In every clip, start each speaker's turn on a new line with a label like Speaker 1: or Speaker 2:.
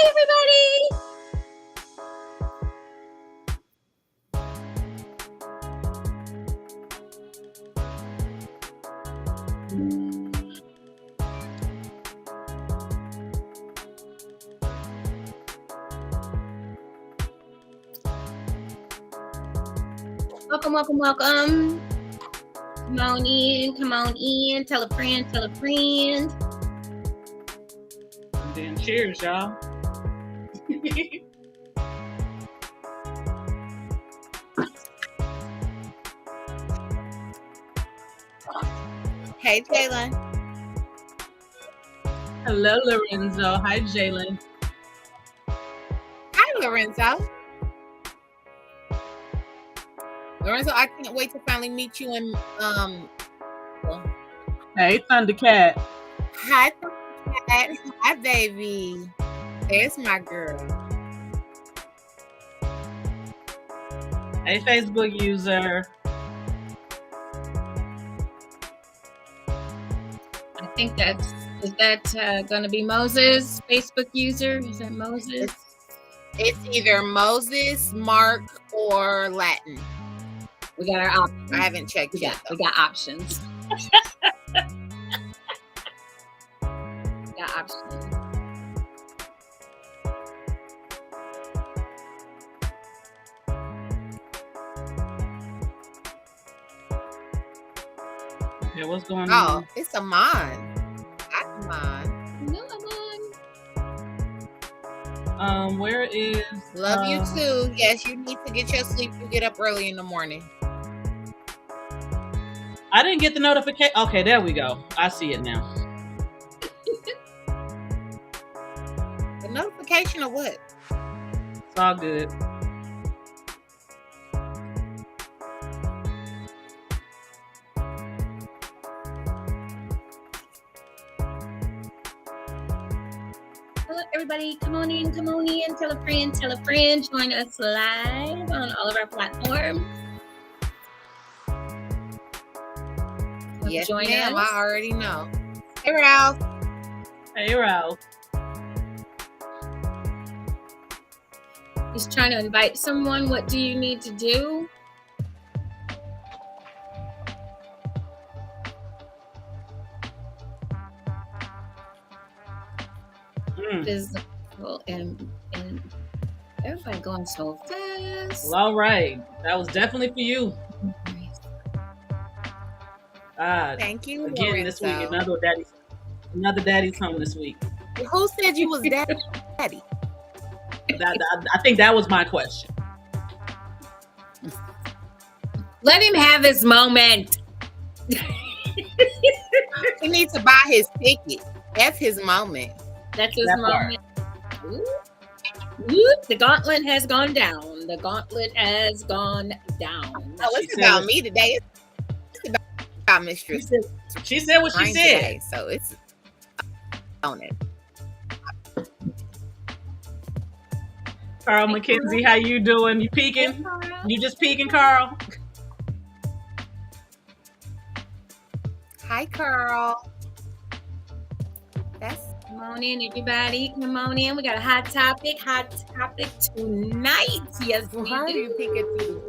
Speaker 1: everybody. Welcome, welcome, welcome. Come on in, come on in. Tell a friend, tell a friend.
Speaker 2: And then cheers, y'all.
Speaker 3: Hey, Jalen.
Speaker 2: Hello, Lorenzo. Hi, Jalen.
Speaker 3: Hi, Lorenzo. Lorenzo, I can't wait to finally meet you in
Speaker 2: Hey, Thundercat.
Speaker 3: Hi, Thundercat. Hi, baby. There's my girl.
Speaker 2: Hey, Facebook user.
Speaker 1: I think is that going to be Moses, Facebook user? Is that Moses?
Speaker 3: It's either Moses, Mark, or Latin.
Speaker 1: We got our options.
Speaker 3: I haven't checked yet.
Speaker 1: We got options. We got options.
Speaker 2: Yeah, what's going
Speaker 3: on? Oh, it's Amon. Not Amon.
Speaker 1: No, Amon.
Speaker 2: Where is...
Speaker 3: Love you too. Yes, you need to get your sleep. You get up early in the morning.
Speaker 2: I didn't get the notification. Okay, there we go. I see it now.
Speaker 3: The notification of what?
Speaker 2: It's all good.
Speaker 1: Hello, everybody. Come on in, come on in. Tell a friend, tell a friend. Join us live on all of our platforms.
Speaker 3: Yes, ma'am. I already know. Hey, Ralph.
Speaker 2: Hey, Ralph.
Speaker 1: He's trying to invite someone. What do you need to do? Physical and everybody going so fast.
Speaker 2: Well, all right. That was definitely for you.
Speaker 3: Thank you.
Speaker 2: Again,
Speaker 3: Lorenzo.
Speaker 2: This week, another daddy's home this week.
Speaker 3: Who said you was daddy?
Speaker 2: I think that was my question.
Speaker 1: Let him have his moment.
Speaker 3: He needs to buy his ticket. That's his moment.
Speaker 1: That's his moment. Whoop, the gauntlet has gone down. The gauntlet has gone down.
Speaker 3: Oh, it's about me today. It's about Mistress.
Speaker 2: She said what she said.
Speaker 3: Today, so it's on it.
Speaker 2: Carl McKenzie, how you doing? You peeking? You just peeking, Carl?
Speaker 3: Hi, Carl.
Speaker 1: Come on in, everybody. Come on in. We got a hot topic tonight. Yes,
Speaker 3: well, how do you think it's you?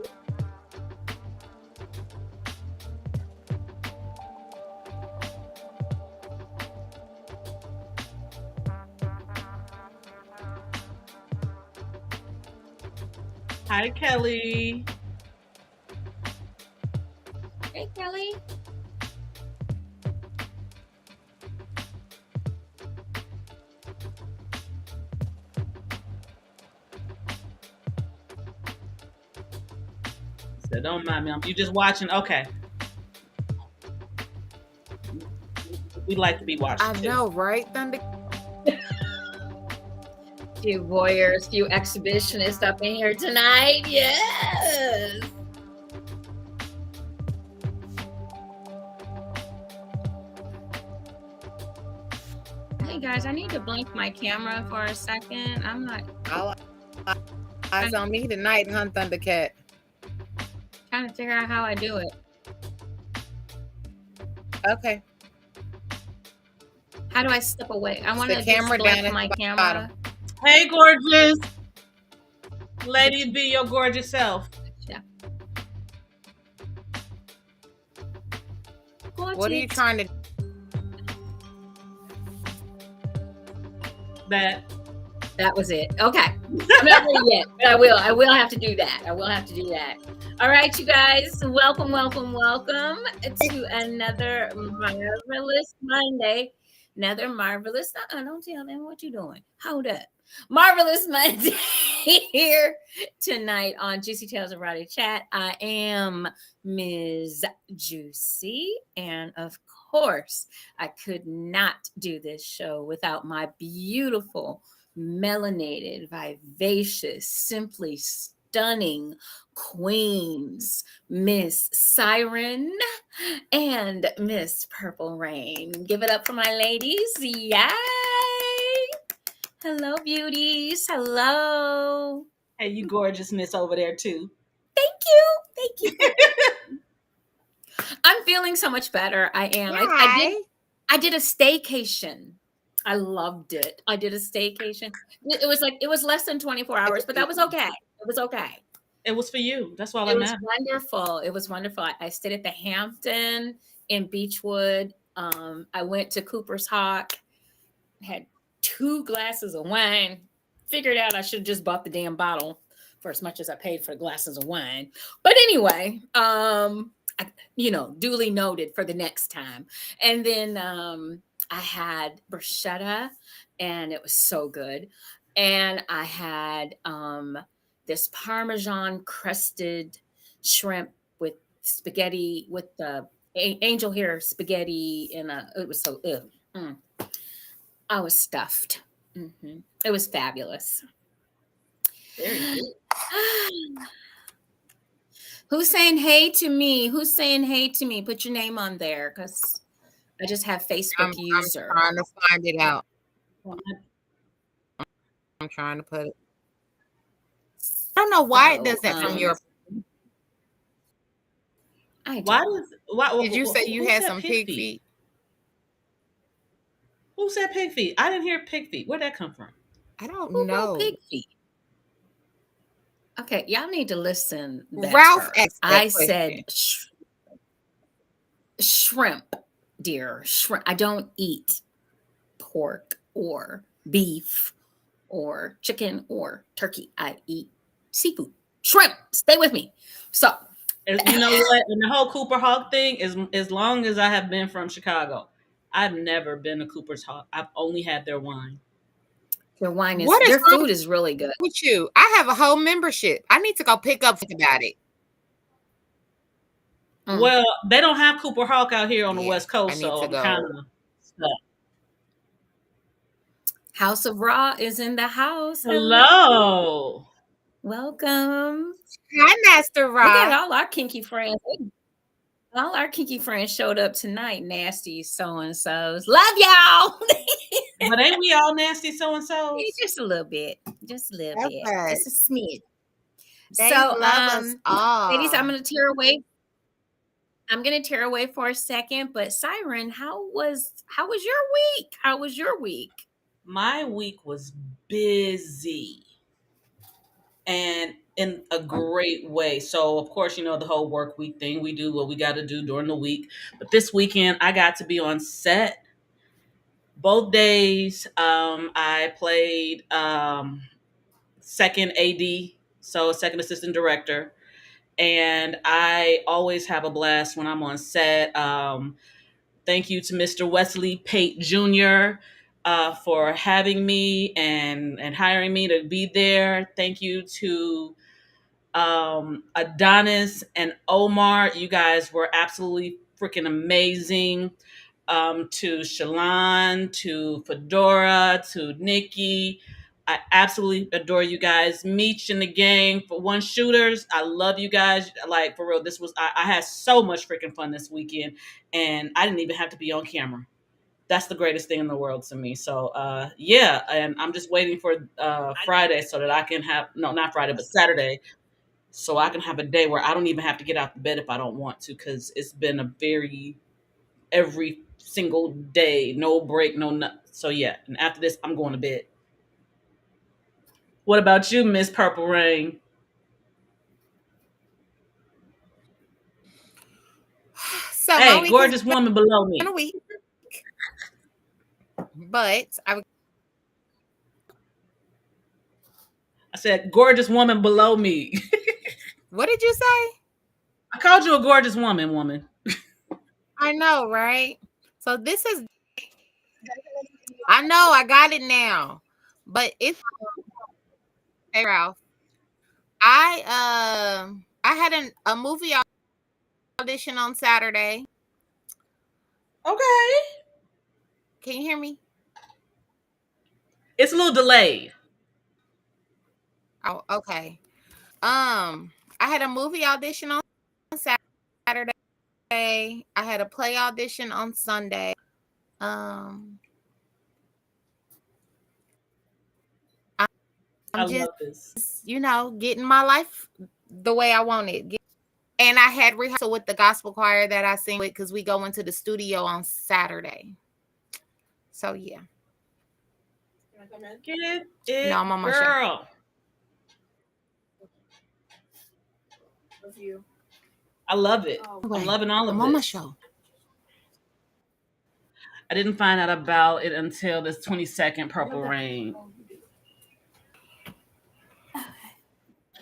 Speaker 2: Hi, Kelly.
Speaker 1: Hey, Kelly.
Speaker 2: So don't mind me. You just watching? Okay. We like to be watching.
Speaker 3: I know, right, Thunder?
Speaker 1: Few voyeurs, few exhibitionists up in here tonight. Yes. Hey guys, I need to blink my camera for a second. I'm not.
Speaker 3: All eyes on me tonight, huh, Thundercat?
Speaker 1: Trying to figure out how I do it.
Speaker 3: Okay.
Speaker 1: How do I step away? I want to
Speaker 3: camera down
Speaker 1: my camera.
Speaker 3: bottom.
Speaker 2: Hey, gorgeous. Lady, be your gorgeous self.
Speaker 1: Yeah.
Speaker 3: What are you trying to?
Speaker 2: That
Speaker 1: was it. Okay. I'm not ready yet, but I will. I will have to do that. I will have to do that. All right, you guys. Welcome, welcome, welcome to another marvelous Monday. Another marvelous. Don't tell them what you're doing. Hold up. Marvelous Monday here tonight on Juicy Tales of Erotic Chat. I am Ms. JewCee, and of course, I could not do this show without my beautiful, melanated, vivacious, simply stunning queens, Miss Siren and Miss Purple Rain. Give it up for my ladies. Yay! Hello, beauties. Hello.
Speaker 2: Hey, you gorgeous miss over there too.
Speaker 1: Thank you. Thank you. I'm feeling so much better. I am. I did a staycation. I loved it. I did a staycation. It was less than 24 hours, but that was okay. It was okay.
Speaker 2: It was for you. That's all that matters.
Speaker 1: It was wonderful. It was wonderful. I stayed at the Hampton in Beechwood. I went to Cooper's Hawk, had 2 glasses of wine, figured out I should have just bought the damn bottle for as much as I paid for glasses of wine. But anyway, duly noted for the next time. And then I had bruschetta, and it was so good. And I had this Parmesan crusted shrimp with spaghetti, with the angel hair spaghetti, and it was so. I was stuffed. Mm-hmm. It was fabulous.
Speaker 2: Very good.
Speaker 1: Who's saying hey to me? Who's saying hey to me? Put your name on there, because I just have Facebook user.
Speaker 3: I'm trying to find it out. I'm trying to put it. I don't know why it does that from your.
Speaker 2: Why
Speaker 3: did you say you had some pig feet?
Speaker 2: Who said pig feet? I didn't hear pig feet. Where'd that come from?
Speaker 3: I don't know.
Speaker 1: Pig feet. Okay, y'all need to listen.
Speaker 3: Ralph asked that
Speaker 1: I
Speaker 3: question.
Speaker 1: said shrimp, dear. Shrimp. I don't eat pork or beef or chicken or turkey. I eat seafood. Shrimp. Stay with me. So,
Speaker 2: you know what? And the whole Cooper Hawk thing is, as long as I have been from Chicago, I've never been to Cooper's Hawk. I've only had their wine.
Speaker 1: Their wine is their food is really good.
Speaker 3: With you, I have a whole membership. I need to go pick up about it.
Speaker 2: Well, they don't have Cooper Hawk out here on the West Coast, so I'm kind of stuck.
Speaker 1: House of Raw is in the house.
Speaker 2: Hello.
Speaker 1: Welcome.
Speaker 3: Hi, Master Raw.
Speaker 1: We got all our kinky friends. All our kinky friends showed up tonight. Nasty so-and-sos. Love y'all.
Speaker 2: But ain't we all nasty so-and-sos?
Speaker 1: Yeah, just a little bit. Just a little bit. Just a smidge.
Speaker 3: They love us all.
Speaker 1: Ladies, I'm going to tear away. I'm going to tear away for a second. But Siren, how was your week? How was your week?
Speaker 2: My week was busy. And in a great way. So, of course, the whole work week thing. We do what we got to do during the week. But this weekend, I got to be on set. Both days, I played second AD, so second assistant director. And I always have a blast when I'm on set. Thank you to Mr. Wesley Pate Jr. For having me and hiring me to be there. Thank you to Adonis and Omar. You guys were absolutely freaking amazing. To Shalon, to Fedora, to Nikki. I absolutely adore you guys. Meech and the gang for One Shooters. I love you guys. Like, for real, I had so much freaking fun this weekend, and I didn't even have to be on camera. That's the greatest thing in the world to me. So, yeah, and I'm just waiting for Friday so that I can not Friday, but Saturday, so I can have a day where I don't even have to get out the bed if I don't want to, because it's been every single day, no break, no nut. So yeah, and after this, I'm going to bed. What about you, Miss Purple Rain?
Speaker 3: So my
Speaker 2: Hey,
Speaker 3: week has
Speaker 2: gorgeous woman below
Speaker 3: been a
Speaker 2: me.
Speaker 3: week, but
Speaker 2: I said, gorgeous woman below me.
Speaker 3: what did you say?
Speaker 2: I called you a gorgeous woman.
Speaker 3: I know, right? So I know I got it now, but it's hey Ralph. I had a movie audition on Saturday.
Speaker 2: Okay.
Speaker 3: Can you hear me?
Speaker 2: It's a little delayed.
Speaker 3: Oh, okay. I had a movie audition on Saturday. I had a play audition on Sunday. Um,
Speaker 2: I
Speaker 3: I'm just,
Speaker 2: love this.
Speaker 3: getting my life the way I want it. And I had rehearsal with the gospel choir that I sing with because we go into the studio on Saturday. So yeah.
Speaker 2: Get
Speaker 3: No,
Speaker 2: it,
Speaker 3: I'm on my show.
Speaker 2: girl. I love it. I'm loving all of
Speaker 3: I'm
Speaker 2: this.
Speaker 3: on my show.
Speaker 2: I didn't find out about it until this 22nd Purple Rain.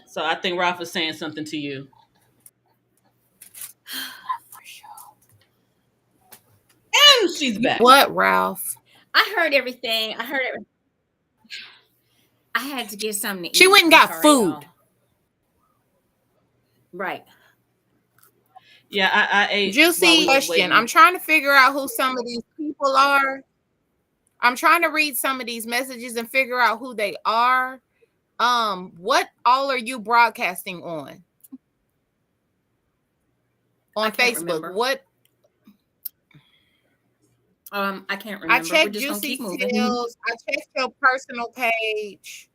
Speaker 2: So I think Ralph is saying something to you. And she's back.
Speaker 3: What, Ralph?
Speaker 1: I heard everything. I had to get something to eat.
Speaker 3: She went and got food.
Speaker 1: Y'all. Right.
Speaker 2: Yeah, I ate.
Speaker 3: JewCee, question. I'm trying to figure out who some of these people are. I'm trying to read some of these messages and figure out who they are. What all are you broadcasting on? On Facebook.
Speaker 1: Remember.
Speaker 3: What?
Speaker 1: I can't remember.
Speaker 3: I checked
Speaker 1: We're just gonna keep moving.
Speaker 3: Skills. I checked your personal page.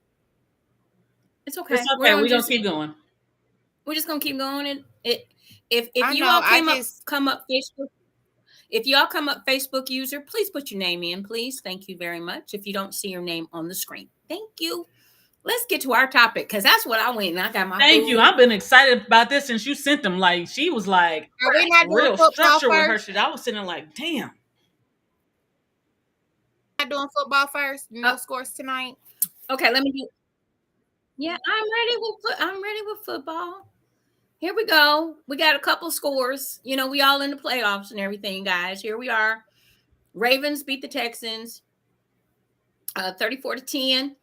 Speaker 1: It's okay.
Speaker 2: It's okay. We're gonna keep going.
Speaker 1: We're just gonna keep going. And if you all come up Facebook, if y'all come up Facebook user, please put your name in, please. Thank you very much. If you don't see your name on the screen, thank you. Let's get to our topic because that's what I went and I got my.
Speaker 2: Thank you. I've been excited about this since you sent them. Like she was like real structure with her shit. I was sitting there like, damn.
Speaker 3: Not doing football first. No scores tonight.
Speaker 1: Okay, let me do. Yeah, I'm ready with football. Here we go. We got a couple scores. You know, we all in the playoffs and everything, guys. Here we are. Ravens beat the Texans 34-10.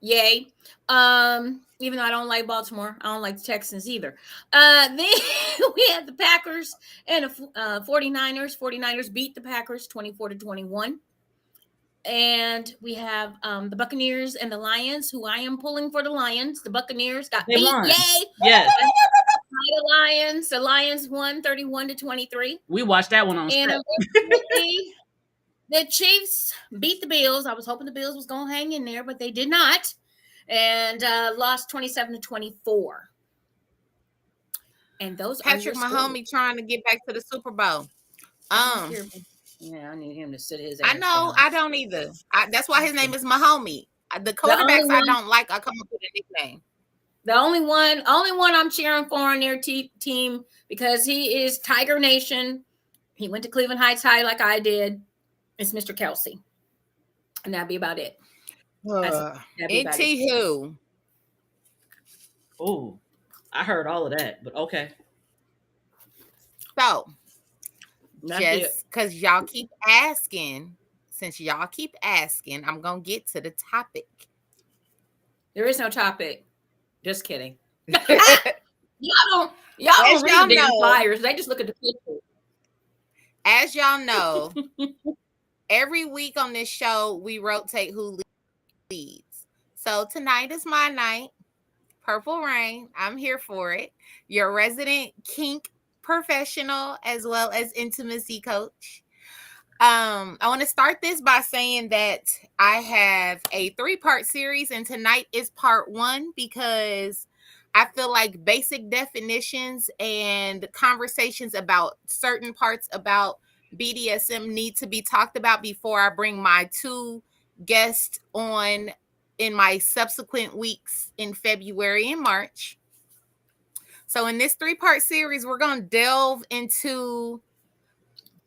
Speaker 1: Yay. Even though I don't like Baltimore, I don't like the Texans either. Then we had the Packers and the 49ers. 49ers beat the Packers 24-21. And we have the Buccaneers and the Lions, who I am pulling for the Lions. The Buccaneers got beat.
Speaker 2: Won.
Speaker 1: Yay.
Speaker 2: Yes.
Speaker 1: The Lions won 31-23.
Speaker 2: We watched that one on
Speaker 1: and the Chiefs beat the Bills. I was hoping the Bills was going to hang in there, but they did not. And lost 27-24. And those
Speaker 3: Patrick Mahomes trying to get back to the Super Bowl.
Speaker 1: Yeah, I need him to sit his
Speaker 3: ass down. I don't either. That's why his name is Mahomes. The quarterbacks I don't like, I come up with a nickname.
Speaker 1: The only one I'm cheering for on their team because he is Tiger Nation. He went to Cleveland Heights High like I did. It's Mr. Kelsey. And that'd be about it.
Speaker 3: Who?
Speaker 2: Oh, I heard all of that, but okay.
Speaker 3: So, just because y'all keep asking, I'm going to get to the topic.
Speaker 1: There is no topic. Just kidding. Y'all don't read the flyers. They just look at the picture.
Speaker 3: As y'all know, every week on this show, we rotate who leads. So tonight is my night. Purple Rain. I'm here for it. Your resident kink professional as well as intimacy coach. I want to start this by saying that I have a 3-part series and tonight is part 1 because I feel like basic definitions and conversations about certain parts about BDSM need to be talked about before I bring my 2 guests on in my subsequent weeks in February and March. So in this 3-part series, we're going to delve into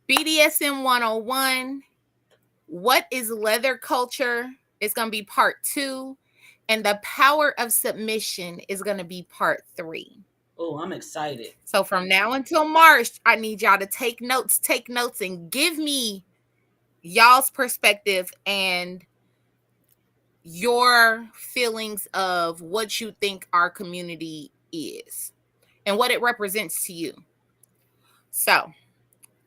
Speaker 3: BDSM 101. What is leather culture? It's going to be part 2. And the power of submission is going to be part 3.
Speaker 2: Oh, I'm excited.
Speaker 3: So from now until March, I need y'all to take notes, and give me y'all's perspective and your feelings of what you think our community is and what it represents to you. So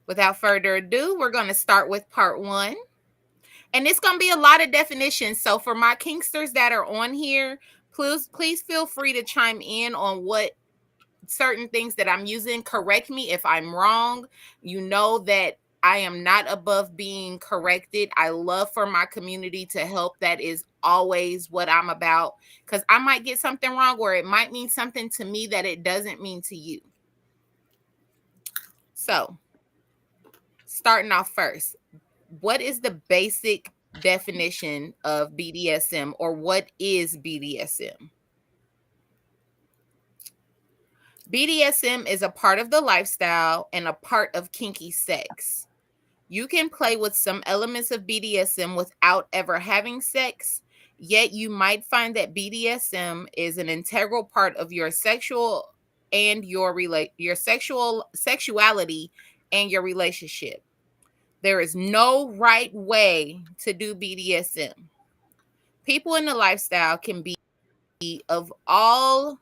Speaker 3: without further ado, we're going to start with part 1. And it's going to be a lot of definitions. So for my kinksters that are on here, please feel free to chime in on what certain things that I'm using. Correct me if I'm wrong. You know that I am not above being corrected. I love for my community to help. That is always what I'm about, because I might get something wrong, or it might mean something to me that it doesn't mean to you. So starting off first, what is the basic definition of BDSM, or what is BDSM? BDSM is a part of the lifestyle and a part of kinky sex. You can play with some elements of BDSM without ever having sex, yet you might find that BDSM is an integral part of your sexual and your sexuality and your relationship. There is no right way to do BDSM. People in the lifestyle can be of all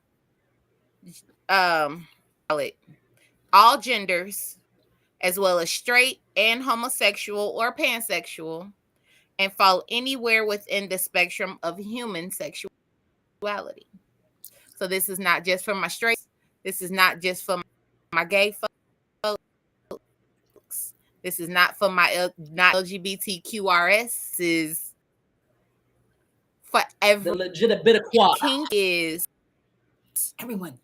Speaker 3: genders, as well as straight and homosexual or pansexual, and fall anywhere within the spectrum of human sexuality. So this is not just for my straights. This is not just for my gay folks. This is not for my not LGBTQRS. This is for every.
Speaker 2: The legitimate quad.
Speaker 3: Kink is
Speaker 1: everyone.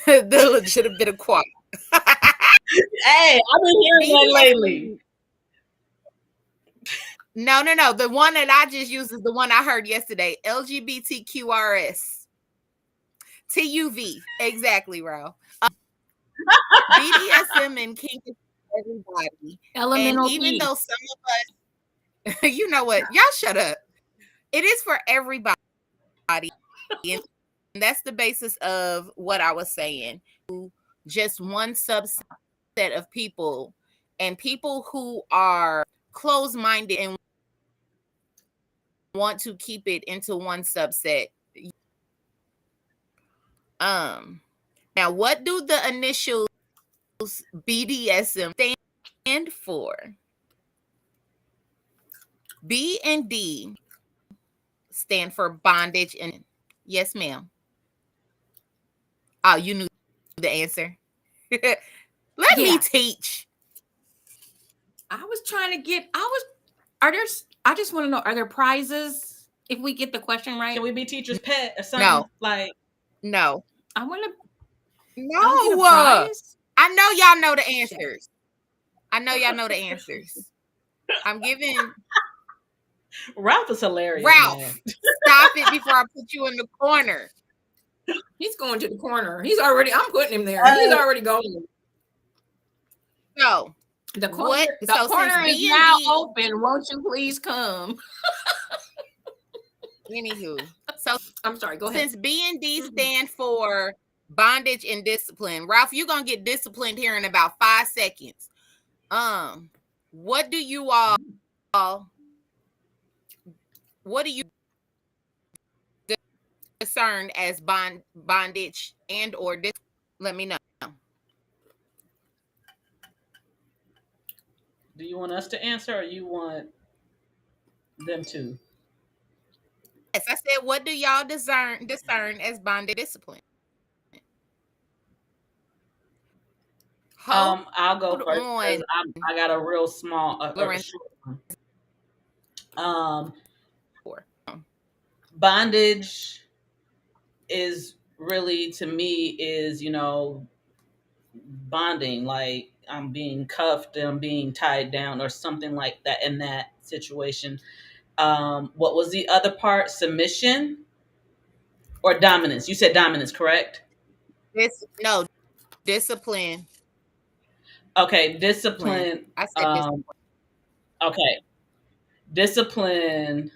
Speaker 3: The legitimate quad.
Speaker 2: Hey, I've been hearing that lately.
Speaker 3: No. The one that I just used is the one I heard yesterday. LGBTQRS. TUV. Exactly, Ralph. BDSM and kink is for everybody.
Speaker 1: Elemental
Speaker 3: and even
Speaker 1: P.
Speaker 3: though some of us, you know what? Y'all shut up. It is for everybody. And that's the basis of what I was saying. Just one subset of people, and people who are closed-minded and want to keep it into one subset. Now, what do the initials BDSM stand for? B and D stand for bondage and yes, ma'am. Oh, you knew the answer. Let me teach.
Speaker 1: I was trying to get. I just want to know: are there prizes if we get the question right?
Speaker 2: Can we be teacher's pet or something?
Speaker 3: No.
Speaker 2: Like,
Speaker 3: no.
Speaker 1: I want to.
Speaker 3: No.
Speaker 1: I
Speaker 3: know y'all know the answers. I know y'all know the answers. I'm giving.
Speaker 2: Ralph is hilarious.
Speaker 3: Ralph,
Speaker 2: man.
Speaker 3: Stop it before I put you in the corner.
Speaker 1: He's going to the corner. I'm putting him there. He's already going.
Speaker 3: So
Speaker 1: the corner is now open. Won't you please come?
Speaker 3: Anywho, so
Speaker 1: I'm sorry. Go ahead.
Speaker 3: Since B and D stand for bondage and discipline, Ralph, you're gonna get disciplined here in about 5 seconds. What do you all? What do you discern as bondage and or let me know.
Speaker 2: Do you want us to answer, or you want them to?
Speaker 3: Yes, I said, what do y'all discern as bondage discipline?
Speaker 2: I'll go first because I got a real small, bondage is really, to me, is, bonding, like I'm being cuffed and I'm being tied down or something like that in that situation. What was the other part? Submission or dominance? You said dominance, correct?
Speaker 3: No, discipline.
Speaker 2: Okay, discipline.
Speaker 3: I said discipline.
Speaker 2: Okay, discipline.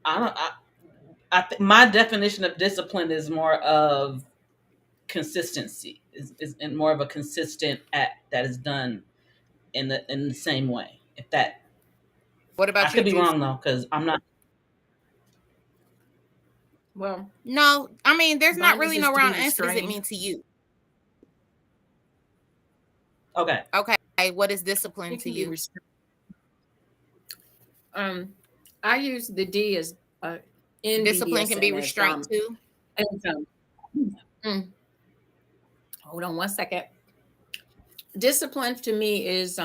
Speaker 2: I don't. My definition of discipline is more of consistency. Is more of a consistent act that is done in the same way. If that,
Speaker 3: What
Speaker 2: I
Speaker 3: about you,
Speaker 2: could be
Speaker 3: Juice?
Speaker 2: wrong though, because I'm not.
Speaker 1: Well,
Speaker 3: no, I mean, there's not
Speaker 1: bondage
Speaker 3: really
Speaker 1: is
Speaker 3: no
Speaker 1: to be
Speaker 3: round answer. What does it
Speaker 1: restrained.
Speaker 3: mean to you?
Speaker 2: Okay.
Speaker 3: Okay, what is discipline
Speaker 1: It
Speaker 3: to
Speaker 1: can be
Speaker 3: you?
Speaker 1: restrained. I use the D as in
Speaker 3: Discipline can be
Speaker 1: BDSM as
Speaker 3: restraint too.
Speaker 1: Hold on one second. Discipline to me is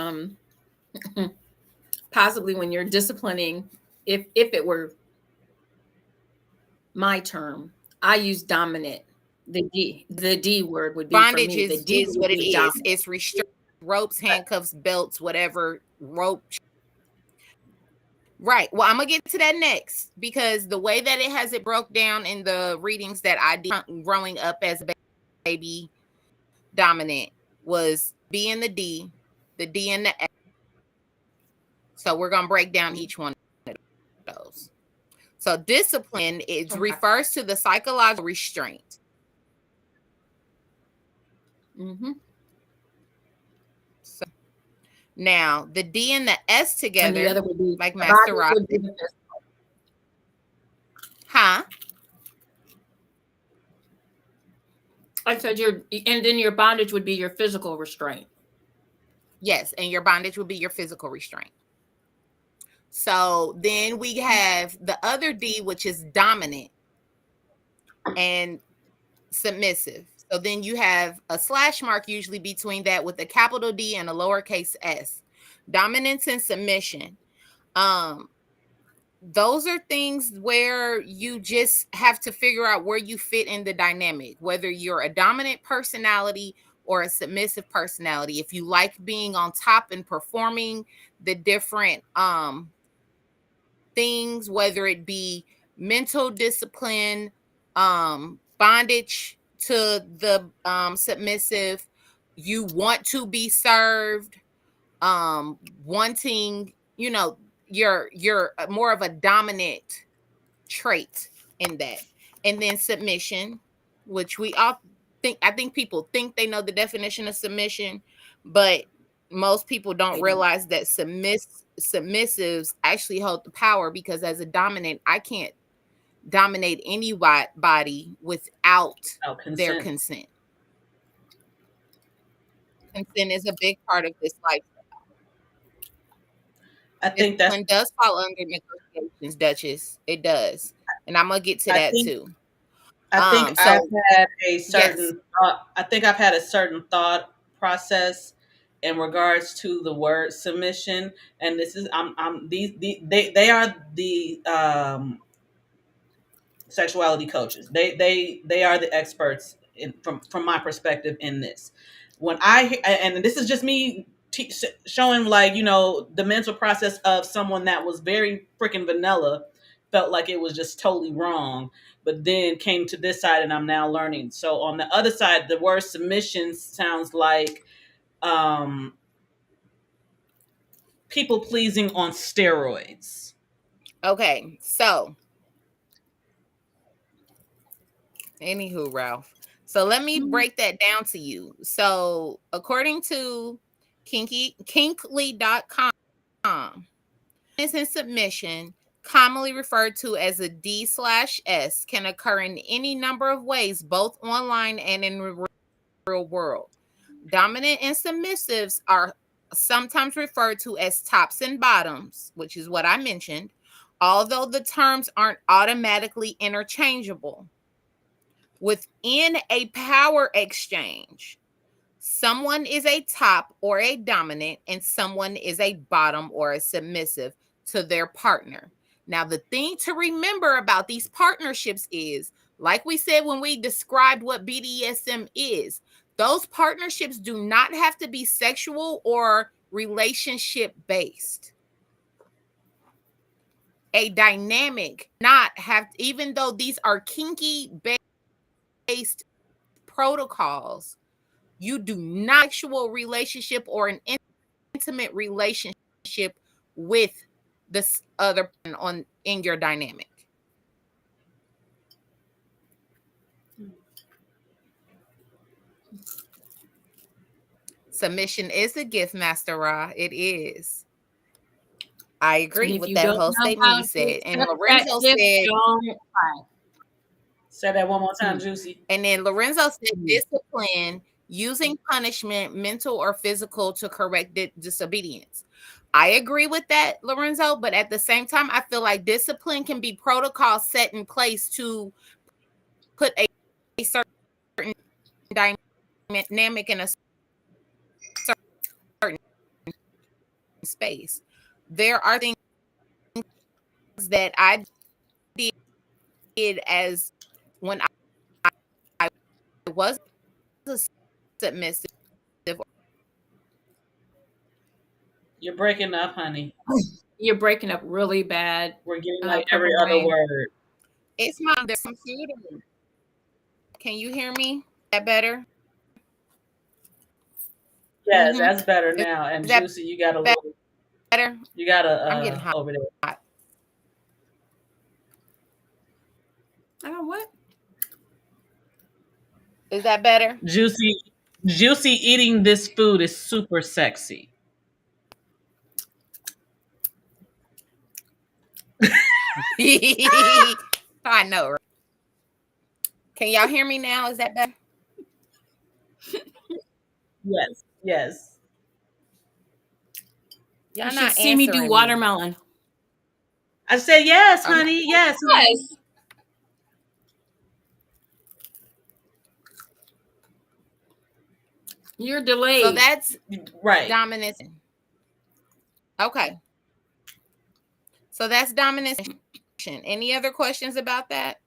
Speaker 1: possibly when you're disciplining. If it were my term, I use dominant. The D word would be for
Speaker 3: Bondage
Speaker 1: me. The D
Speaker 3: is
Speaker 1: would
Speaker 3: what it
Speaker 1: be
Speaker 3: is.
Speaker 1: dominant.
Speaker 3: It's restraint, ropes, handcuffs, belts, whatever rope. Right. Well, I'm gonna get to that next because the way that it has it broke down in the readings that I did growing up as a baby, dominant was B and the D and the F. So we're gonna break down each one of those. So discipline refers to the psychological restraint.
Speaker 1: Mm-hmm.
Speaker 3: So now the D and the S together,
Speaker 1: and the other would be
Speaker 3: like Master Rock. Huh?
Speaker 1: I said and then your bondage would be your physical restraint.
Speaker 3: Yes, and your bondage would be your physical restraint. So then we have the other D, which is dominant and submissive. So then you have a slash mark usually between that with a capital D and a lowercase s. Dominance and submission. Those are things where you just have to figure out where you fit in the dynamic, whether you're a dominant personality or a submissive personality. If you like being on top and performing the different things, whether it be mental discipline, bondage to the submissive, you want to be served, wanting, you're more of a dominant trait in that. And then submission, which I think people think they know the definition of submission, but most people don't realize that submissives actually hold the power, because as a dominant, I can't dominate anybody without their consent. Consent is a big part of this lifestyle.
Speaker 2: I think that
Speaker 3: does fall under negotiations, Duchess. It does, and I'm gonna get to that too.
Speaker 2: I think I've had a certain. I think I've had a certain thought process in regards to the word submission, and this is they are the sexuality coaches. They are the experts from my perspective in this. When and this is just me showing the mental process of someone that was very freaking vanilla, felt like it was just totally wrong, but then came to this side and I'm now learning. So on the other side, the word submission sounds like people pleasing on steroids.
Speaker 3: Okay, so anywho, Ralph. So let me break that down to you. So according to kinkly.com, and submission, commonly referred to as a D/S, can occur in any number of ways, both online and in the real world. Dominant and submissives are sometimes referred to as tops and bottoms, which is what I mentioned, although the terms aren't automatically interchangeable. Within a power exchange, someone is a top or a dominant and someone is a bottom or a submissive to their partner. Now, the thing to remember about these partnerships is, like we said when we described what BDSM is, those partnerships do not have to be sexual or relationship based. A dynamic not have, even though these are kinky based protocols, you do not sexual relationship or an intimate relationship with this other on in your dynamic. Submission is a gift, Master Ra. It is. I agree with that whole statement you said. And Lorenzo said,
Speaker 2: say that one more time, JewCee.
Speaker 3: And then Lorenzo said, discipline, using punishment, mental or physical, to correct disobedience. I agree with that, Lorenzo, but at the same time, I feel like discipline can be protocol set in place to put a certain dynamic in a certain space. There are things that I did as when I was a submissive.
Speaker 2: You're breaking up, honey.
Speaker 1: You're breaking up really bad.
Speaker 2: We're getting like every other word.
Speaker 3: It's my computer. Can you hear me? Is that better?
Speaker 2: Yes, that's better now. And JewCee, you got a little
Speaker 3: better.
Speaker 2: You got a
Speaker 3: I'm getting hot
Speaker 2: over there.
Speaker 3: Hot.
Speaker 1: What?
Speaker 3: Is that better?
Speaker 2: JewCee eating this food is super sexy.
Speaker 3: I know. Right? Can y'all hear me now? Is that better?
Speaker 2: Yes. Yes.
Speaker 3: Y'all
Speaker 1: you
Speaker 3: not
Speaker 1: should see me do watermelon.
Speaker 3: Me.
Speaker 2: I said yes, honey. Yes.
Speaker 1: Yes. You're delayed.
Speaker 3: So that's
Speaker 2: right.
Speaker 3: Dominance. Okay. So that's dominance. Any other questions about that?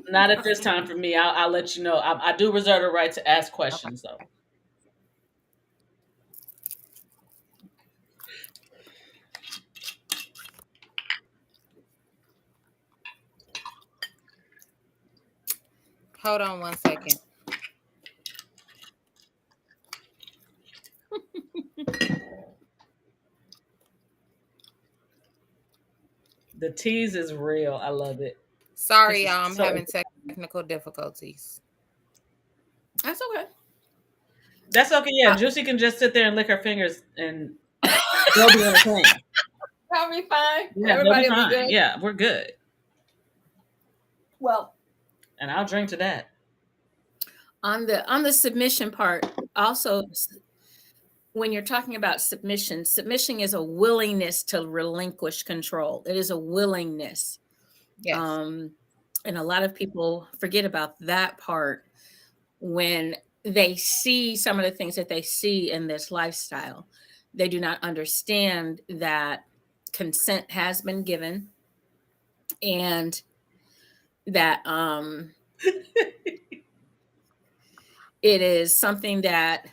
Speaker 2: Not at this time for me. I'll let you know. I do reserve the right to ask questions, though.
Speaker 3: Hold on one second.
Speaker 2: The tease is real. I love it.
Speaker 3: Sorry, y'all. I'm having technical difficulties.
Speaker 1: That's okay.
Speaker 2: That's okay. Yeah, JewCee can just sit there and lick her fingers, and they'll be entertained.
Speaker 1: That'll be fine.
Speaker 2: Yeah,
Speaker 1: everybody
Speaker 2: will be
Speaker 1: fine.
Speaker 2: Good. Yeah, we're good.
Speaker 1: Well,
Speaker 2: and I'll drink to that.
Speaker 1: On the submission part, also, when you're talking about submission is a willingness to relinquish control. It is a willingness.
Speaker 3: Yes.
Speaker 1: And a lot of people forget about that part when they see some of the things that they see in this lifestyle. They do not understand that consent has been given and that it is something that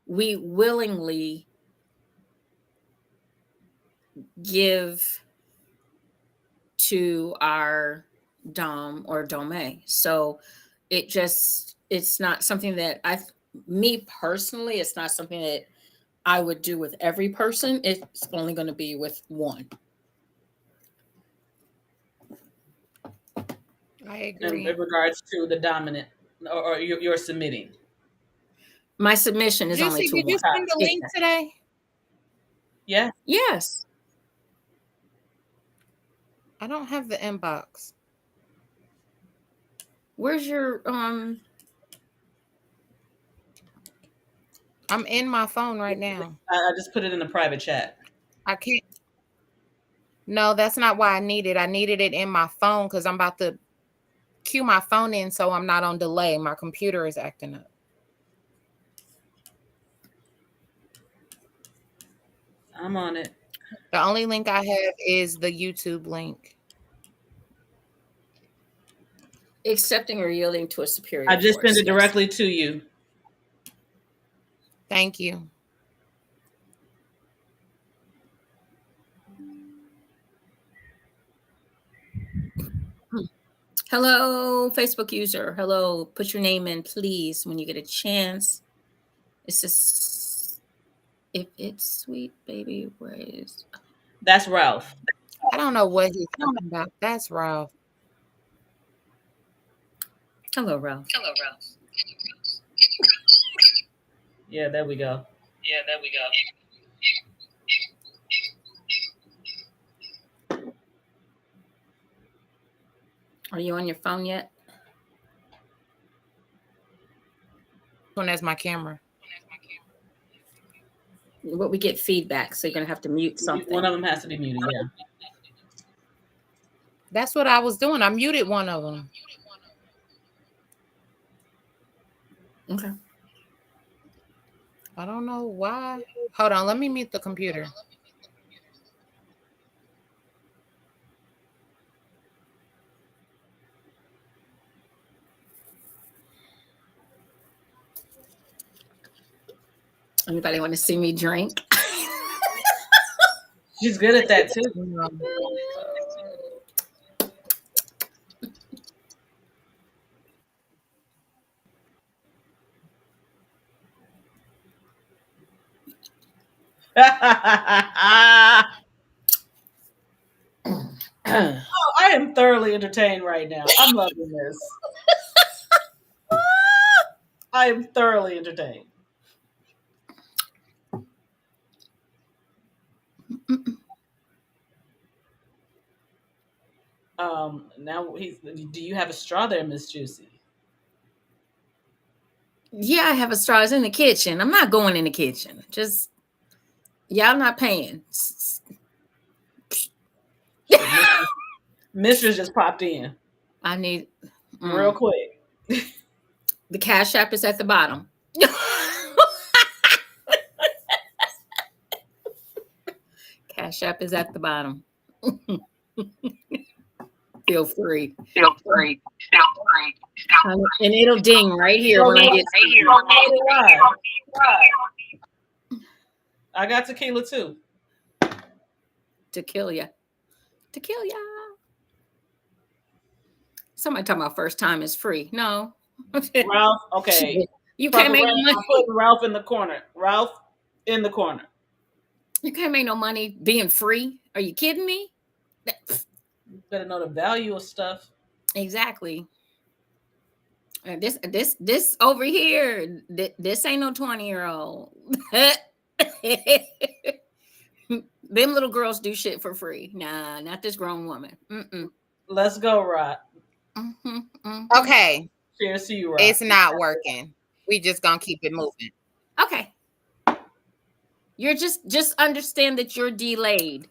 Speaker 1: we willingly give to our dom or dome. So it's not something that me personally, it's not something that I would do with every person. It's only going to be with one.
Speaker 3: I agree.
Speaker 2: In regards to the dominant or you're submitting.
Speaker 1: My submission is only to one.
Speaker 3: Did you send the link today?
Speaker 2: Yeah.
Speaker 1: Yes.
Speaker 3: I don't have the inbox.
Speaker 1: Where's your
Speaker 3: I'm in my phone right now.
Speaker 2: I just put it in the private chat.
Speaker 3: I can't. No, that's not why I need it. I needed it in my phone because I'm about to cue my phone in so I'm not on delay. My computer is acting up.
Speaker 2: I'm on it.
Speaker 3: The only link I have is the YouTube link.
Speaker 1: Accepting or yielding to a superior
Speaker 2: I just
Speaker 1: force.
Speaker 2: sent it directly to you.
Speaker 3: Thank you.
Speaker 1: Hello, Facebook user. Hello. Put your name in, please, when you get a chance. It's just, if it's sweet, baby, where is...
Speaker 2: That's Ralph.
Speaker 3: I don't know what he's talking about. That's Ralph.
Speaker 1: Hello, Ralph.
Speaker 3: Hello, Ralph.
Speaker 2: Yeah, there we go.
Speaker 1: Are you on your phone yet?
Speaker 3: That's my camera.
Speaker 1: But we get feedback, so you're gonna have to mute something.
Speaker 2: One of them has to be muted. Yeah.
Speaker 3: That's what I was doing. I muted one of them.
Speaker 1: Okay.
Speaker 3: I don't know why. Hold on. Let me mute the computer.
Speaker 1: Anybody want to see me drink?
Speaker 2: She's good at that too. Oh, I am thoroughly entertained right now. I'm loving this. I am thoroughly entertained. Now do you have a straw there, Miss JewCee?
Speaker 1: Yeah, I have a straw. It's in the kitchen. I'm not going in the kitchen. Just, y'all not paying.
Speaker 2: Mistress just popped in.
Speaker 1: I need
Speaker 2: real quick.
Speaker 1: The Cash App is at the bottom. Cash App is at the bottom. Feel free. And it'll ding right here when I get
Speaker 2: I got tequila too.
Speaker 1: to kill ya. Somebody talking about first time is free. No.
Speaker 2: Ralph, okay.
Speaker 1: You can't make no money.
Speaker 2: I'm putting Ralph in the corner. Ralph in the corner.
Speaker 1: You can't make no money being free. Are you kidding me?
Speaker 2: You better know the value of stuff.
Speaker 1: Exactly. This over here, this ain't no 20-year-old. Them little girls do shit for free. Nah, not this grown woman.
Speaker 2: Let's go, Rod.
Speaker 3: Okay.
Speaker 2: Cheers to you, Rod.
Speaker 3: It's not working. We just gonna keep it moving.
Speaker 1: Okay. You're just understand that you're delayed.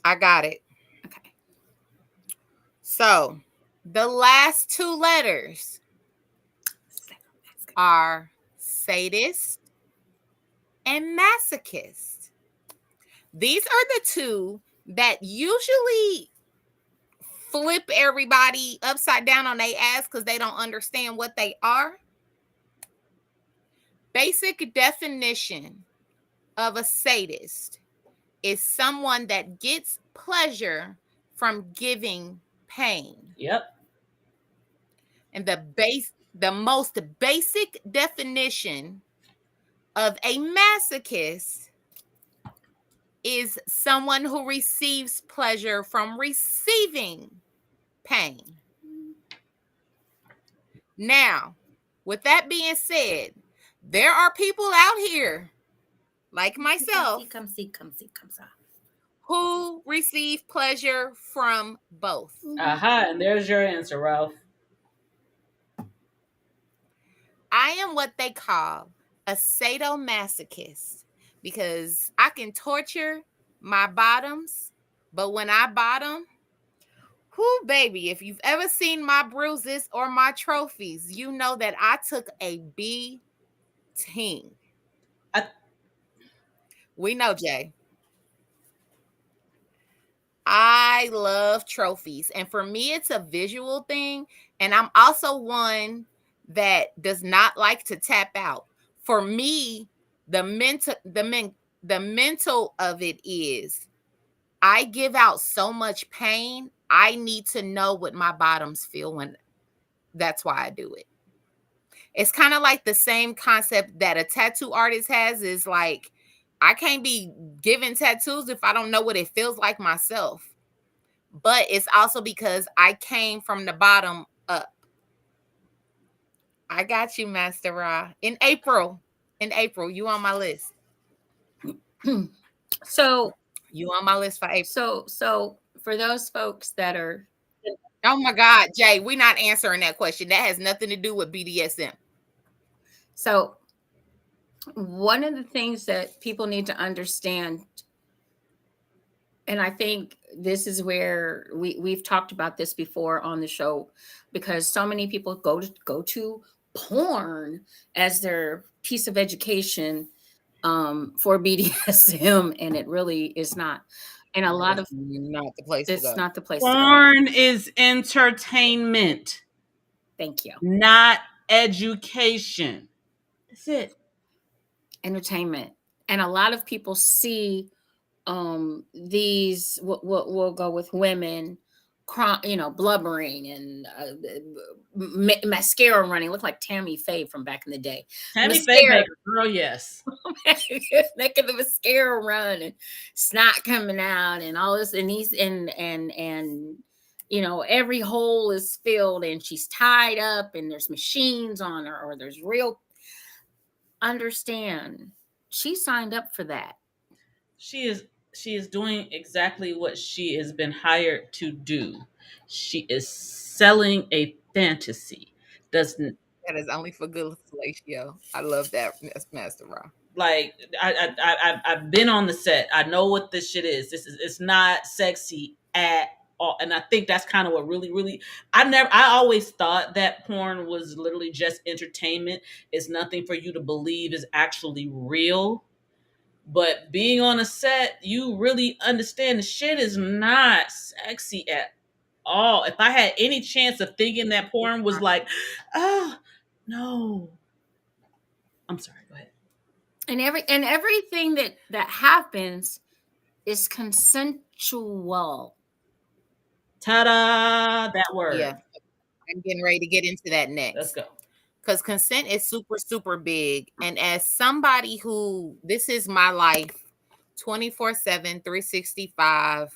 Speaker 3: I got it.
Speaker 1: Okay.
Speaker 3: So the last two letters are sadist and masochist. These are the two that usually flip everybody upside down on their ass because they don't understand what they are. Basic definition of a sadist is someone that gets pleasure from giving pain.
Speaker 2: Yep.
Speaker 3: And the most basic definition of a masochist is someone who receives pleasure from receiving pain. Now, with that being said, there are people out here like myself who receive pleasure from both.
Speaker 2: And there's your answer, Ralph.
Speaker 3: I am what they call a sadomasochist because I can torture my bottoms, but when I bottom, whoo, baby, if you've ever seen my bruises or my trophies, you know that I took a beating. We know, Jay. I love trophies. And for me, it's a visual thing. And I'm also one that does not like to tap out. For me, the mental of it is I give out so much pain. I need to know what my bottoms feel when that's why I do it. It's kind of like the same concept that a tattoo artist has is like, I can't be giving tattoos if I don't know what it feels like myself. But it's also because I came from the bottom up. I got you, Master Ra. In April, you on my list.
Speaker 1: So
Speaker 3: You on my list for April.
Speaker 1: so for those folks that are,
Speaker 3: Oh my God, Jay, we're not answering that question. That has nothing to do with BDSM.
Speaker 1: so one of the things that people need to understand, and I think this is where we've talked about this before on the show, because so many people go to porn as their piece of education for BDSM, and it really is not. And a lot of
Speaker 3: Not the place to
Speaker 1: it's
Speaker 3: go.
Speaker 1: not the place to go.
Speaker 2: Porn is entertainment,
Speaker 1: Thank you.
Speaker 2: not education. That's it.
Speaker 1: Entertainment. And a lot of people see these we'll go with women blubbering and mascara running, look like Tammy Faye from back in the day.
Speaker 2: Tammy Faye
Speaker 1: Mascara.
Speaker 2: Baker, girl, yes.
Speaker 1: Making the mascara run and snot coming out and all this, and he's and every hole is filled and she's tied up and there's machines on her, or there's real. Understand, she signed up for that.
Speaker 2: She is doing exactly what she has been hired to do. She is selling a fantasy. Doesn't
Speaker 3: That is only for good fellatio. I love that, Master Ra.
Speaker 2: like I've been on the set. I know what this shit is. It's not sexy at all. And I think that's kind of what really I always thought that porn was literally just entertainment. It's nothing for you to believe is actually real. But being on a set, you really understand the shit is not sexy at all. If I had any chance of thinking that porn was like, oh no. I'm sorry, go ahead.
Speaker 1: And everything that happens is consensual.
Speaker 2: Ta-da! That word.
Speaker 3: Yeah, I'm getting ready to get into that
Speaker 2: Let's
Speaker 3: next.
Speaker 2: go.
Speaker 3: Because consent is super, super big. And as somebody who, this is my life 24/7, 365,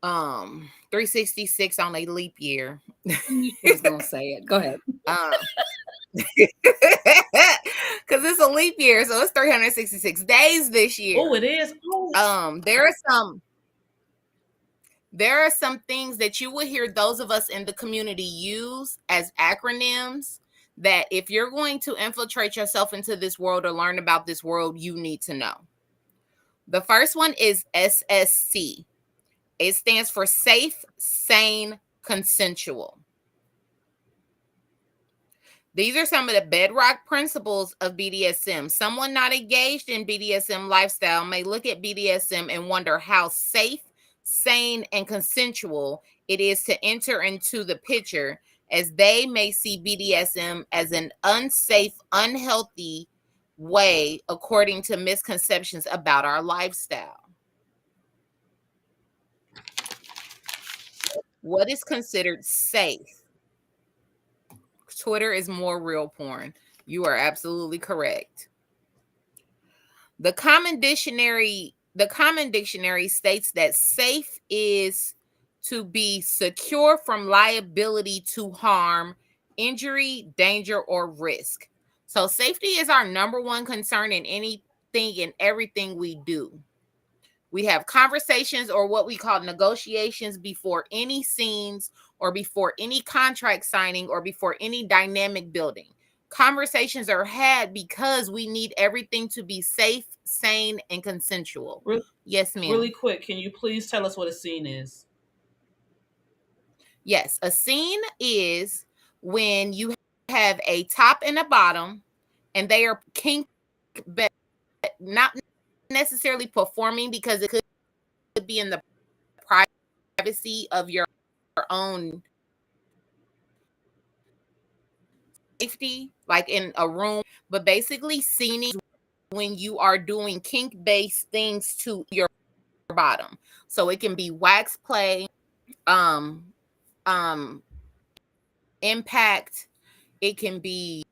Speaker 3: 366 on a leap year.
Speaker 1: You was gonna say it. Go ahead.
Speaker 3: Because it's a leap year, so it's 366 days this year.
Speaker 2: Oh, it is. Oh.
Speaker 3: There are some things that you will hear those of us in the community use as acronyms that if you're going to infiltrate yourself into this world or learn about this world, you need to know. The first one is SSC. It stands for safe, sane, consensual. These are some of the bedrock principles of BDSM. Someone not engaged in BDSM lifestyle may look at BDSM and wonder how safe, sane, and consensual it is to enter into the picture, as they may see BDSM as an unsafe, unhealthy way according to misconceptions about our lifestyle. What is considered safe? Twitter is more real porn. You are absolutely correct. The common dictionary states that safe is to be secure from liability to harm, injury, danger, or risk. So safety is our number one concern in anything and everything we do. We have conversations or what we call negotiations before any scenes or before any contract signing or before any dynamic building. Conversations are had because we need everything to be safe, sane, and consensual. Yes, ma'am.
Speaker 2: Really quick, can you please tell us what a scene is?
Speaker 3: Yes, a scene is when you have a top and a bottom, and they are kink, but not necessarily performing, because it could be in the privacy of your own safety, like in a room. But basically, scening when you are doing kink-based things to your bottom. So it can be wax play, um, impact. It can be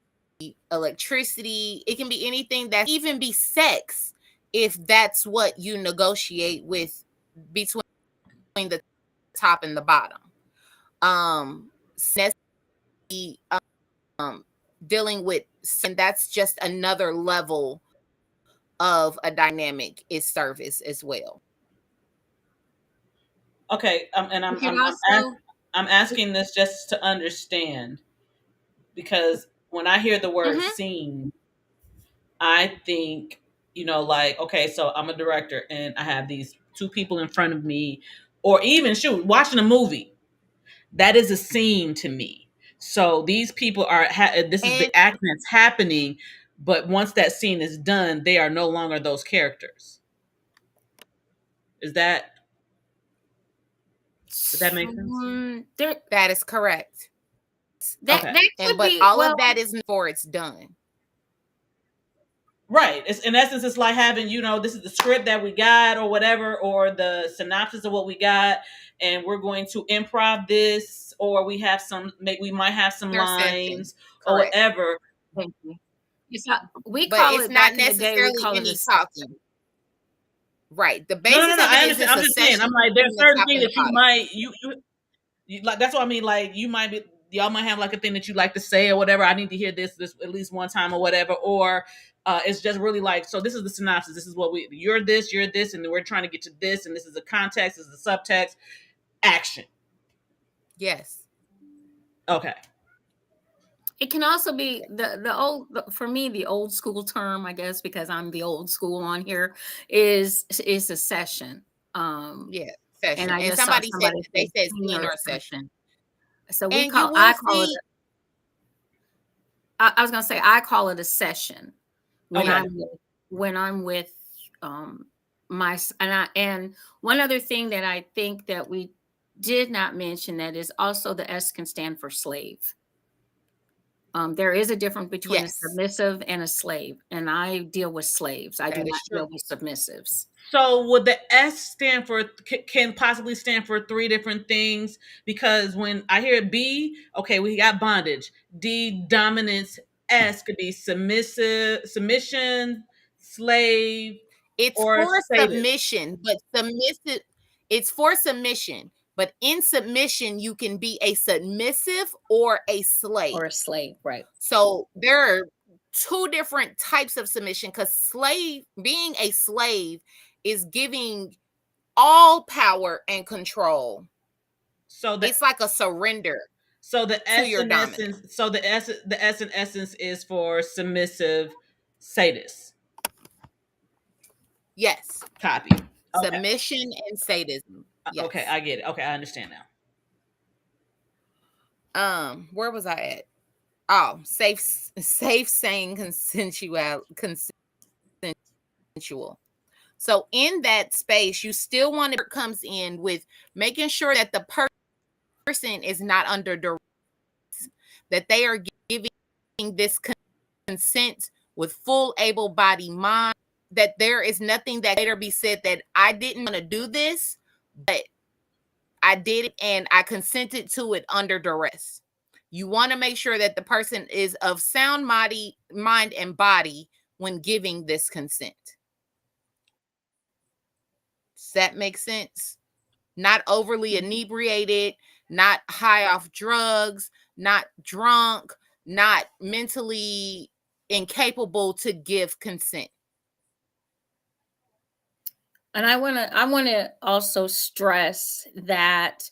Speaker 3: electricity. It can be anything, that even be sex, if that's what you negotiate with between the top and the bottom. Dealing with, and that's just another level of a dynamic, is service as well.
Speaker 2: Okay, and I'm asking this just to understand, because when I hear the word scene, I think, like, okay, so I'm a director and I have these two people in front of me, or even shoot, watching a movie. That is a scene to me. So these people are, this is the act that's happening, but once that scene is done, they are no longer those characters. Does that make sense?
Speaker 3: That is correct.
Speaker 1: That could
Speaker 3: but
Speaker 1: be,
Speaker 3: all of that is before it's done.
Speaker 2: Right. In essence, it's like having, this is the script that we got or whatever, or the synopsis of what we got, and we're going to improv this, or we might have some lines or whatever.
Speaker 1: Thank you. We call it back in the day, we call it a
Speaker 3: talking. Right. The basis
Speaker 2: No,
Speaker 3: of it
Speaker 2: I
Speaker 3: is
Speaker 2: understand. I'm just saying. I'm like, there's certain things that you might, you like. That's what I mean. Like, y'all might have like a thing that you like to say or whatever. I need to hear this at least one time or whatever. Or it's just really like, so this is the synopsis. This is what you're this, and then we're trying to get to this, and this is the context, this is the subtext. Action.
Speaker 3: Yes.
Speaker 2: Okay.
Speaker 1: It can also be for me, the old school term, I guess, because I'm the old school on here, is a session.
Speaker 3: Yeah, session.
Speaker 1: And I just
Speaker 3: somebody
Speaker 1: said
Speaker 3: they said scene or session.
Speaker 1: So I call it. I was gonna say, I call it a session when I'm with and one other thing that I think that we did not mention, that is also, the S can stand for slave. There is a difference between a submissive and a slave, and I deal with slaves. I do not deal with submissives.
Speaker 2: So would the S can possibly stand for three different things? Because when I hear B, okay, we got bondage. D, dominance. S could be submission, slave.
Speaker 3: It's for submission, but submissive. It's for submission, but in submission, you can be a submissive or a slave.
Speaker 1: Right.
Speaker 3: So there are two different types of submission, because being a slave is giving all power and control.
Speaker 2: So
Speaker 3: it's like a surrender.
Speaker 2: So the S in essence, the S in essence is for submissive sadist.
Speaker 3: Yes.
Speaker 2: Copy.
Speaker 3: Okay. Submission and sadism. Yes.
Speaker 2: Okay, I get it. Okay, I understand
Speaker 3: now. Where was I at? Oh, safe, sane, consensual. So in that space, you still want to comes in with making sure that the person is not under duress, that they are giving this consent with full able-bodied mind, that there is nothing that later be said that I didn't want to do this, but I did it and I consented to it under duress. You want to make sure that the person is of sound mind and body when giving this consent. Does that make sense? Not overly inebriated, not high off drugs, not drunk, not mentally incapable to give consent.
Speaker 1: And I want to also stress that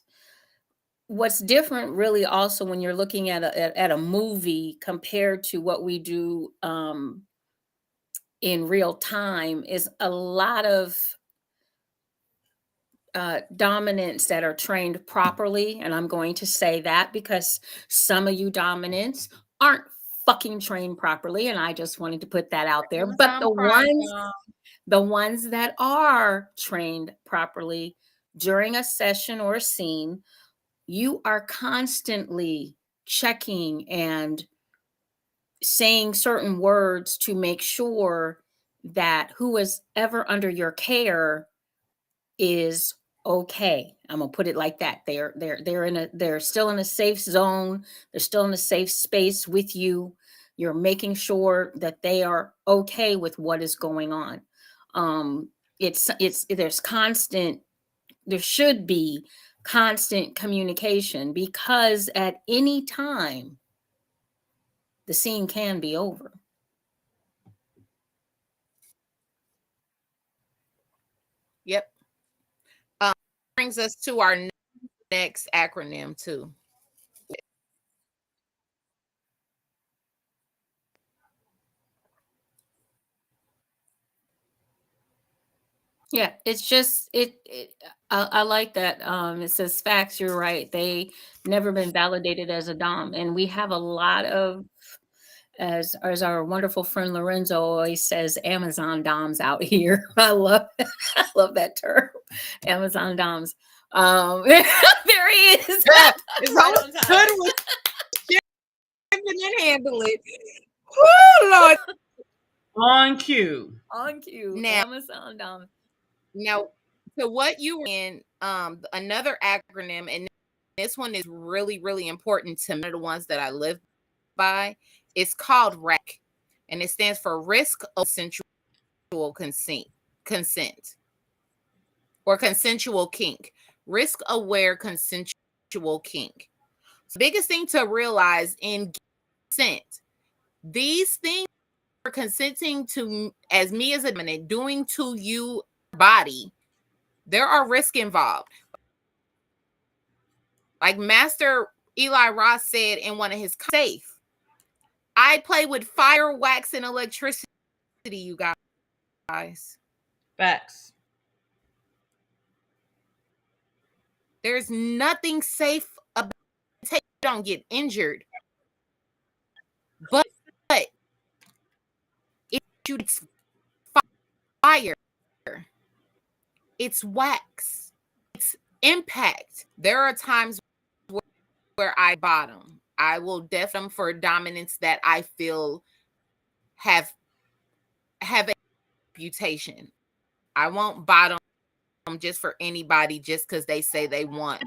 Speaker 1: what's different, really, also, when you're looking at a movie compared to what we do in real time, is a lot of dominants that are trained properly. And I'm going to say that because some of you dominants aren't fucking trained properly, and I just wanted to put that out there. But the ones that are trained properly during a session or a scene, you are constantly checking and saying certain words to make sure that who is ever under your care is okay. I'm gonna put it like that. They're still in a safe zone. They're still in a safe space with you. You're making sure that they are okay with what is going on. It's there's constant. There should be constant communication, because at any time the scene can be over.
Speaker 3: Yep. Brings us to our next acronym too.
Speaker 1: Yeah, it's just I like that. It says facts. You're right. They never been validated as a dom, and we have a lot of, as our wonderful friend Lorenzo always says, Amazon doms out here. I love I love that term, Amazon doms. There he is.
Speaker 3: It's
Speaker 1: Right
Speaker 3: always
Speaker 1: on time.
Speaker 3: good with shipping and handling. Oh Lord.
Speaker 2: On cue.
Speaker 1: On cue.
Speaker 3: Now-
Speaker 1: Amazon doms.
Speaker 3: Now, to what you were in, another acronym, and this one is really, really important to me. One of the ones that I live by. It's called RAC, and it stands for Risk of Consensual Consent, or consensual kink. Risk aware consensual kink. So the biggest thing to realize in consent, these things are consenting to, as me as a dominant, doing to you body, there are risks involved. Like Master Eli Ross said in one of his safe, I play with fire, wax, and electricity, you guys.
Speaker 2: Facts.
Speaker 3: There's nothing safe about it. You don't get injured. But it's fire. It's wax. It's impact. There are times where I bottom. I will def them for dominance that I feel have a reputation. I won't bottom just for anybody just because they say they want.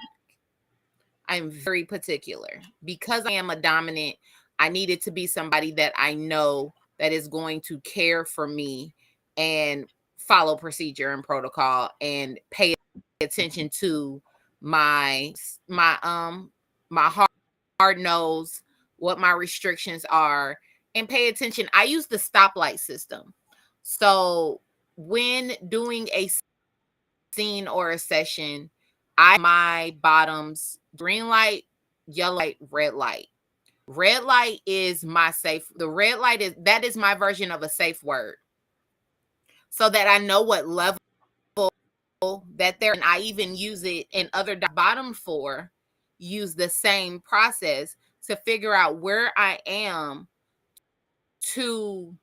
Speaker 3: I'm very particular. Because I am a dominant, I need it to be somebody that I know that is going to care for me and follow procedure and protocol and pay attention to my hard nose, what my restrictions are, and pay attention. I use the stoplight system. So when doing a scene or a session, my bottoms: green light, yellow light, red light. Red light is my safe. The red light is my version of a safe word, so that I know what level that they're. And I even use it in other bottom four. Use the same process to figure out where I am to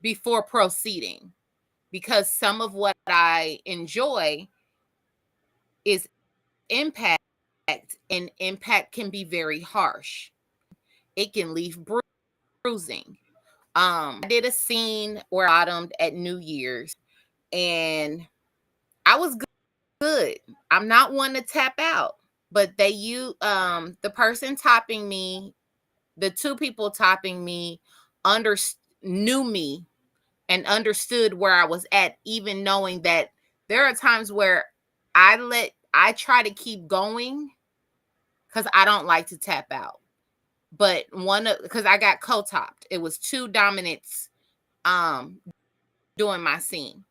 Speaker 3: before proceeding, because some of what I enjoy is impact, and impact can be very harsh. It can leave bruising. I did a scene where I bottomed at New Year's, and I was good. I'm not one to tap out, but the person topping me, the two people topping me, knew me and understood where I was at, even knowing that there are times where I try to keep going because I don't like to tap out. But because I got co-topped, it was two dominants doing my scene.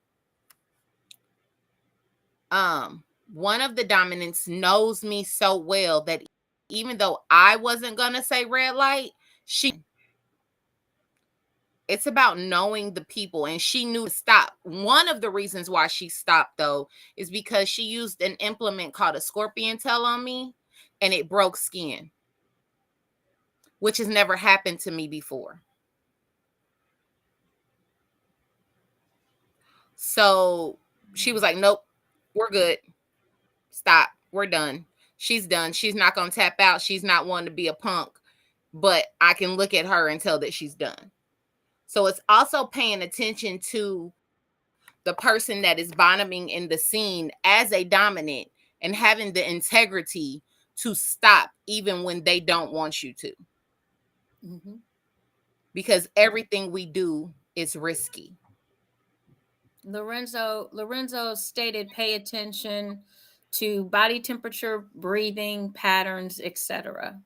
Speaker 3: One of the dominants knows me so well that even though I wasn't gonna say red light, it's about knowing the people, and she knew to stop. One of the reasons why she stopped, though, is because she used an implement called a scorpion tail on me, and it broke skin, which has never happened to me before. So she was like, nope, we're good. Stop. We're done. She's done. She's not going to tap out. She's not one to be a punk, but I can look at her and tell that she's done. So it's also paying attention to the person that is bottoming in the scene as a dominant and having the integrity to stop even when they don't want you to.
Speaker 1: Mm-hmm.
Speaker 3: Because everything we do is risky.
Speaker 1: Lorenzo stated, pay attention to body temperature, breathing patterns, etc.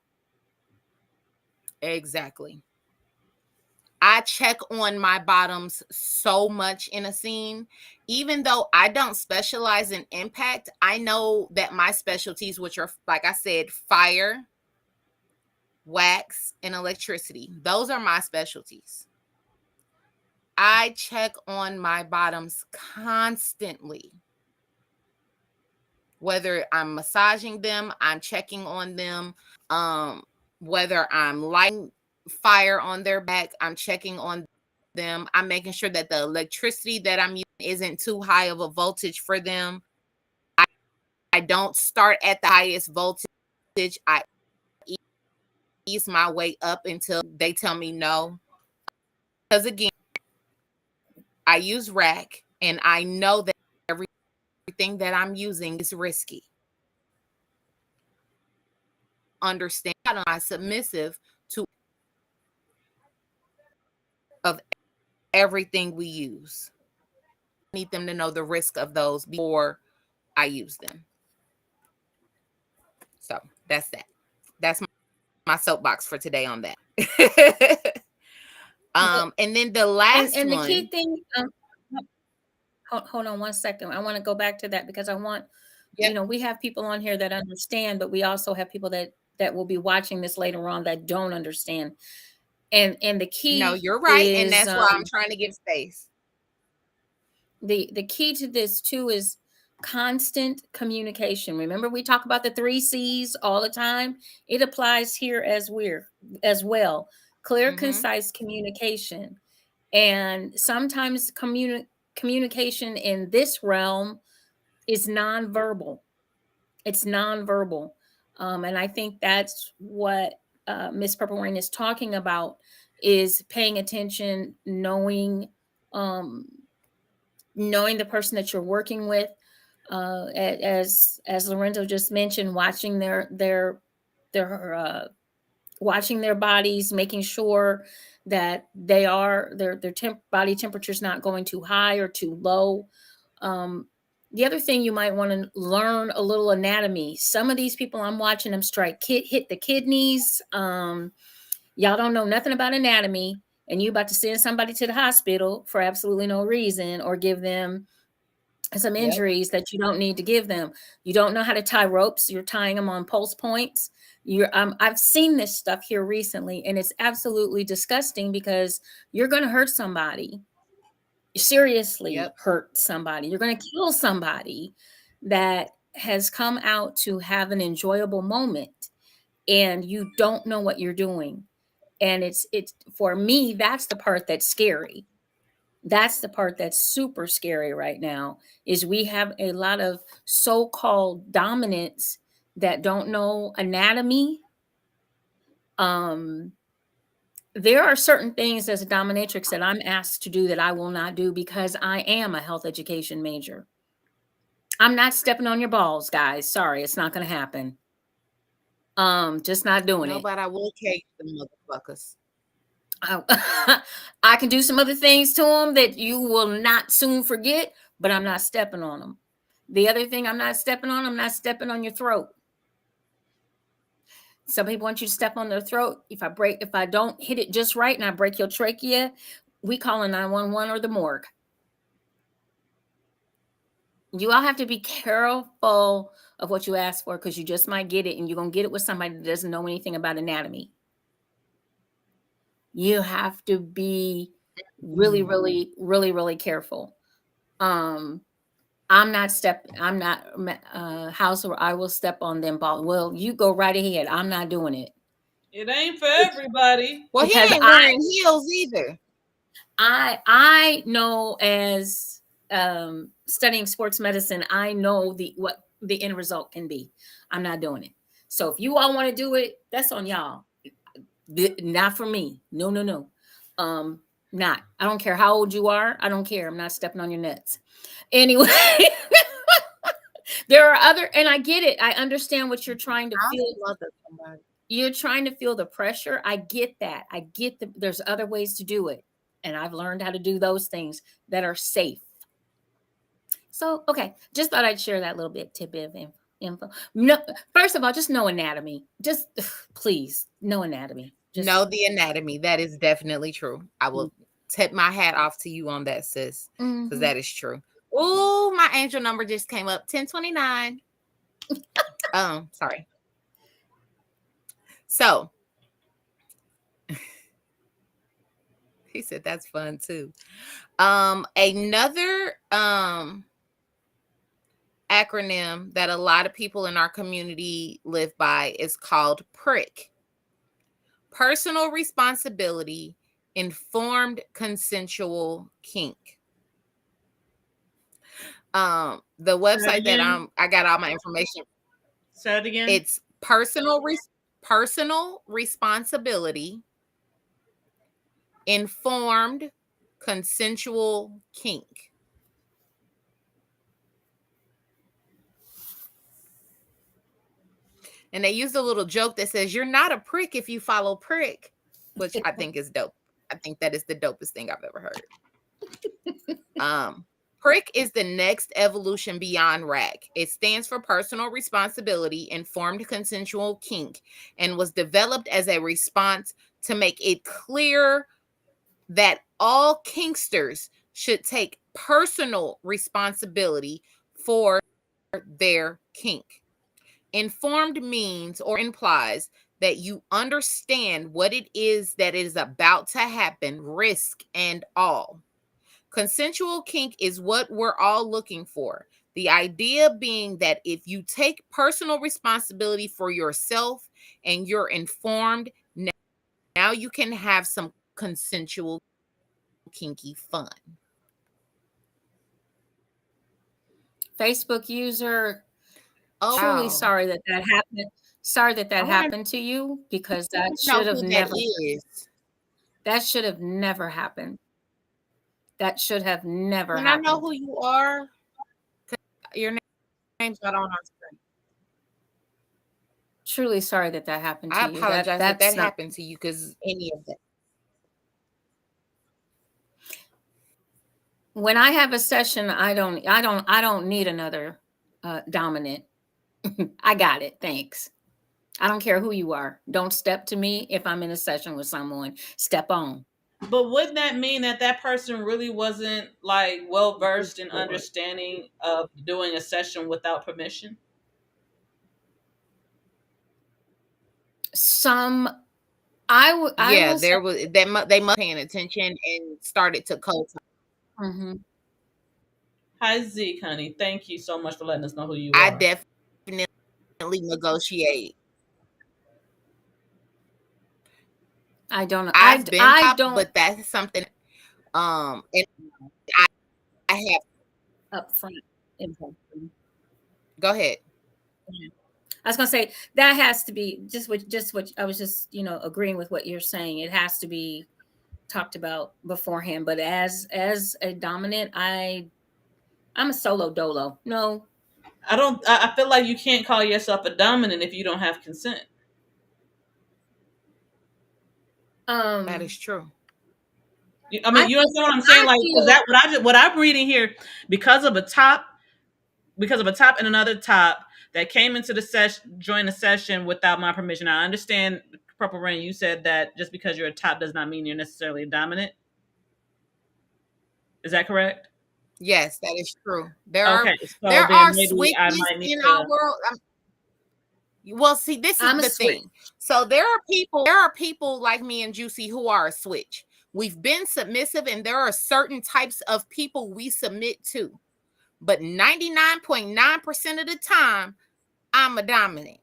Speaker 3: Exactly. I check on my bottoms so much in a scene. Even though I don't specialize in impact, I know that my specialties, which are, like I said, fire, wax, and electricity, those are my specialties. I check on my bottoms constantly. Whether I'm massaging them, I'm checking on them. Whether I'm lighting fire on their back, I'm checking on them. I'm making sure that the electricity that I'm using isn't too high of a voltage for them. I don't start at the highest voltage. I ease my way up until they tell me no. Because again, I use rack and I know that everything that I'm using is risky. Understand I'm submissive to of everything we use. I need them to know the risk of those before I use them. So that's that. That's my soapbox for today on that. And then the last
Speaker 1: and the
Speaker 3: one.
Speaker 1: key thing, hold on 1 second. I want to go back to that because I want, we have people on here that understand, but we also have people that will be watching this later on that don't understand. And the key,
Speaker 3: no, you're right, and that's why I'm trying to give space.
Speaker 1: The key to this too is constant communication. Remember, we talk about the 3 C's all the time. It applies here as well. Clear, concise communication. And sometimes communication in this realm is nonverbal. It's nonverbal. And I think that's what Miss Purple Rain is talking about, is paying attention, knowing the person that you're working with, as Lorenzo just mentioned, watching their watching their bodies, making sure that their body temperature is not going too high or too low. The other thing, you might want to learn a little anatomy. Some of these people I'm watching them hit the kidneys. Y'all don't know nothing about anatomy, and you about to send somebody to the hospital for absolutely no reason, or give them some injuries that you don't need to give them. You don't know how to tie ropes. You're tying them on pulse points. I've seen this stuff here recently, and it's absolutely disgusting because you're going to hurt somebody. Seriously hurt somebody. You're going to kill somebody that has come out to have an enjoyable moment, and you don't know what you're doing. And it's for me, that's the part that's scary. That's the part that's super scary right now, is we have a lot of so-called dominants that don't know anatomy. There are certain things as a dominatrix that I'm asked to do that I will not do because I am a health education major. I'm not stepping on your balls, guys. Sorry, it's not going to happen. Just not doing it.
Speaker 3: But I will cage the motherfuckers.
Speaker 1: I can do some other things to them that you will not soon forget, but I'm not stepping on them. The other thing I'm not stepping on your throat. Some people want you to step on their throat. If I don't hit it just right and I break your trachea, we call a 911 or the morgue. You all have to be careful of what you ask for, because you just might get it, and you're going to get it with somebody that doesn't know anything about anatomy. You have to be really, really, really, really careful. I'm not house, or I will step on them ball. Well, you go right ahead. I'm not doing it.
Speaker 2: It ain't for everybody.
Speaker 3: Well, he ain't wearing heels either.
Speaker 1: I know as studying sports medicine, I know what the end result can be. I'm not doing it. So if you all want to do it, that's on y'all. Not for me. No, no, no. Not. I don't care how old you are. I don't care. I'm not stepping on your nuts. Anyway, there are other, and I get it. I understand what you're trying to feel. You're trying to feel the pressure. I get that. I get there's other ways to do it. And I've learned how to do those things that are safe. So, okay, just thought I'd share that little tidbit of info. No, first of all, just know anatomy. Just please know anatomy. Just
Speaker 3: know the anatomy. That is definitely true. I will tip my hat off to you on that, sis, because that is true. Oh, my angel number just came up, 1029. Sorry. So he said that's fun too. Another acronym that a lot of people in our community live by is called PRIC. Personal responsibility, informed consensual kink. The website that I got all my information.
Speaker 2: Say it again.
Speaker 3: It's personal responsibility, informed consensual kink. And they used a little joke that says, "You're not a prick if you follow prick," which I think is dope. I think that is the dopest thing I've ever heard. PRIC is the next evolution beyond RAC. It stands for Personal Responsibility, Informed Consensual Kink, and was developed as a response to make it clear that all kinksters should take personal responsibility for their kink. Informed means or implies that you understand what it is that is about to happen, risk and all. Consensual kink is what we're all looking for. The idea being that if you take personal responsibility for yourself and you're informed, now you can have some consensual kinky fun.
Speaker 1: Facebook user, truly sorry that happened. Sorry that happened to you, because that should have never. That should have never happened. That should have never happened.
Speaker 3: I know who you are. Your name's not on our screen.
Speaker 1: Truly sorry that happened to you.
Speaker 3: I apologize that happened to you, because any of that.
Speaker 1: When I have a session, I don't need another dominant. I got it. Thanks. I don't care who you are. Don't step to me if I'm in a session with someone. Step on.
Speaker 2: But wouldn't that mean that person really wasn't like well versed in understanding of doing a session without permission?
Speaker 3: There was they must paying attention and started to co-talk.
Speaker 1: Mm-hmm.
Speaker 2: Hi Zeke, honey. Thank you so much for letting us know who you are.
Speaker 3: I definitely negotiate.
Speaker 1: I don't know.
Speaker 3: I don't, but that's something. And I have
Speaker 1: up front.
Speaker 3: Go ahead.
Speaker 1: I was gonna say that has to be just what I was just agreeing with what you're saying. It has to be talked about beforehand. But as a dominant, I'm a solo dolo. No,
Speaker 2: I don't. I feel like you can't call yourself a dominant if you don't have consent.
Speaker 3: That is true.
Speaker 2: I mean, you understand what I'm saying? Like, is that what I'm reading here? Because of a top and another top that came into the session, joined the session without my permission. I understand, Purple Rain, you said that just because you're a top does not mean you're necessarily a dominant. Is that correct?
Speaker 3: Yes, that is true. There are switches in our world. Well, see, this is the thing. So there are people like me and JewCee who are a switch. We've been submissive, and there are certain types of people we submit to. But 99.9% of the time, I'm a dominant.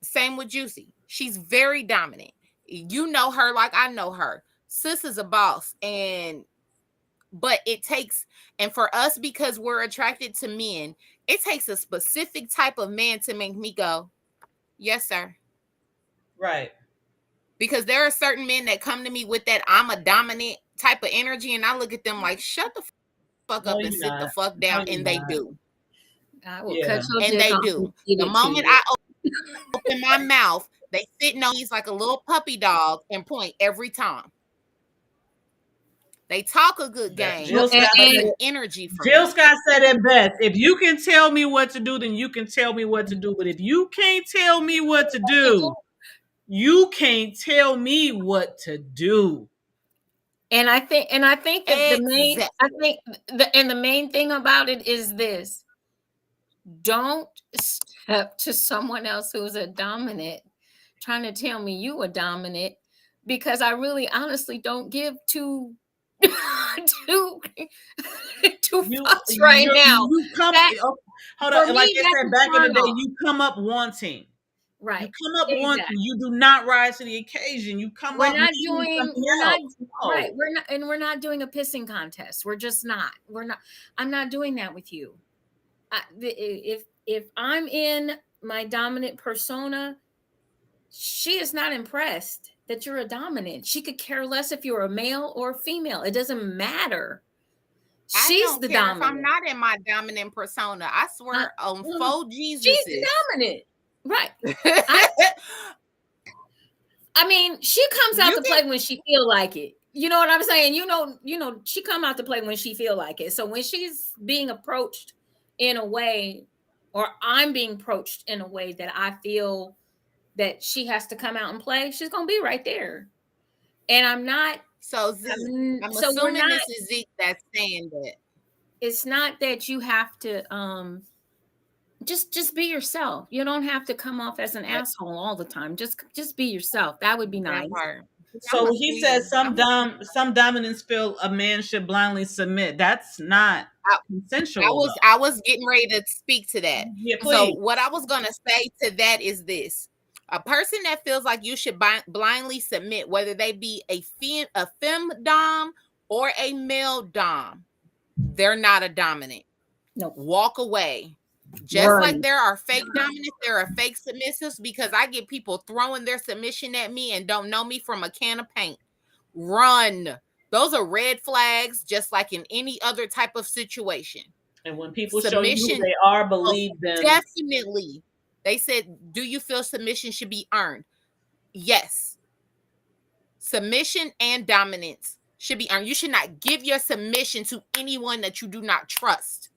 Speaker 3: Same with JewCee. She's very dominant. You know her like I know her. Sis is a boss, and But it takes, and for us, because we're attracted to men, it takes a specific type of man to make me go, yes, sir.
Speaker 2: Right.
Speaker 3: Because there are certain men that come to me with that I'm a dominant type of energy, and I look at them like, shut the fuck
Speaker 2: No,
Speaker 3: up and
Speaker 2: you're
Speaker 3: sit the
Speaker 2: not.
Speaker 3: fuck
Speaker 2: No,
Speaker 3: down.
Speaker 2: you're
Speaker 3: And they
Speaker 2: not.
Speaker 3: do.
Speaker 1: I will
Speaker 2: Yeah.
Speaker 1: cut your
Speaker 3: And
Speaker 1: dick
Speaker 3: they
Speaker 1: off
Speaker 3: do.
Speaker 1: and feed
Speaker 3: The
Speaker 1: it to
Speaker 3: moment
Speaker 1: you.
Speaker 3: I open my mouth, they sitting on he's like a little puppy dog and point every time. They talk a good game,
Speaker 2: Jill
Speaker 3: but
Speaker 2: Scott
Speaker 3: they
Speaker 2: said,
Speaker 3: get energy from
Speaker 2: Jill
Speaker 3: me.
Speaker 2: Scott said it best. If you can tell me what to do, then you can tell me what to do. But if you can't tell me what to do, you can't tell me what to do.
Speaker 1: And I think that the main,
Speaker 3: Exactly.
Speaker 1: the main thing about it is this: don't step to someone else who's a dominant, trying to tell me you a dominant, because I really honestly don't give two two fucks right now.
Speaker 2: You come
Speaker 1: That,
Speaker 2: hold
Speaker 1: for
Speaker 2: on. Like
Speaker 1: me,
Speaker 2: I
Speaker 1: that's
Speaker 2: said
Speaker 1: a
Speaker 2: back in the
Speaker 1: turn
Speaker 2: day,
Speaker 1: off.
Speaker 2: you come up wanting. You
Speaker 1: Right.
Speaker 2: come up wanting.
Speaker 1: Exactly.
Speaker 2: You do not rise to the occasion. You come
Speaker 1: We're
Speaker 2: up
Speaker 1: not
Speaker 2: needing
Speaker 1: doing,
Speaker 2: something
Speaker 1: we're not,
Speaker 2: else.
Speaker 1: right.
Speaker 2: No.
Speaker 1: We're not doing a pissing contest. We're just not. We're not, I'm not doing that with you. If I'm in my dominant persona, she is not impressed that you're a dominant. She could care less if you're a male or a female. It doesn't matter.
Speaker 3: I
Speaker 1: She's
Speaker 3: don't
Speaker 1: the
Speaker 3: care if I'm
Speaker 1: dominant.
Speaker 3: not in my dominant persona. I swear on four
Speaker 1: She's the
Speaker 3: Jesuses.
Speaker 1: dominant. Right. I mean, she comes out to play when she feel like it. You know what I'm saying? You know, she come out to play when she feel like it. So when she's being approached in a way, or I'm being approached in a way that I feel that she has to come out and play, she's gonna be right there. And I'm not.
Speaker 3: So Zeke, I'm
Speaker 1: so we're
Speaker 3: assuming
Speaker 1: not.
Speaker 3: this is Zeke that's saying that.
Speaker 1: It's not that you have to just be yourself. You don't have to come off as an asshole all the time. Just be yourself. That would be nice.
Speaker 2: So he says some dominants feel a man should blindly submit. That's not consensual.
Speaker 3: I was getting ready to speak to that.
Speaker 2: Yeah,
Speaker 3: so what I was gonna say to that is this: a person that feels like you should blindly submit, whether they be a femme dom or a male dom, they're not a dominant.
Speaker 1: No,
Speaker 3: walk away. Just like there are fake dominants, there are fake submissives, because I get people throwing their submission at me and don't know me from a can of paint. Run. Those are red flags, just like in any other type of situation.
Speaker 2: And when people show you who they are, believe them.
Speaker 3: Definitely. They said, do you feel submission should be earned? Yes. Submission and dominance should be earned. You should not give your submission to anyone that you do not trust.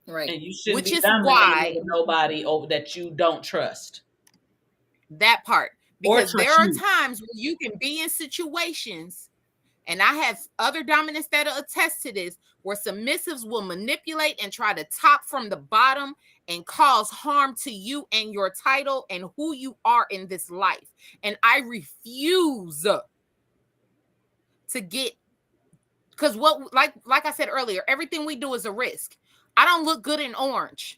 Speaker 1: Right.
Speaker 2: And you shouldn't be dominating with nobody that you don't trust.
Speaker 3: That part. Because there are times where you can be in situations, and I have other dominants that'll attest to this, where submissives will manipulate and try to top from the bottom and cause harm to you and your title and who you are in this life. And I refuse to get, because what, like I said earlier, everything we do is a risk. I don't look good in orange.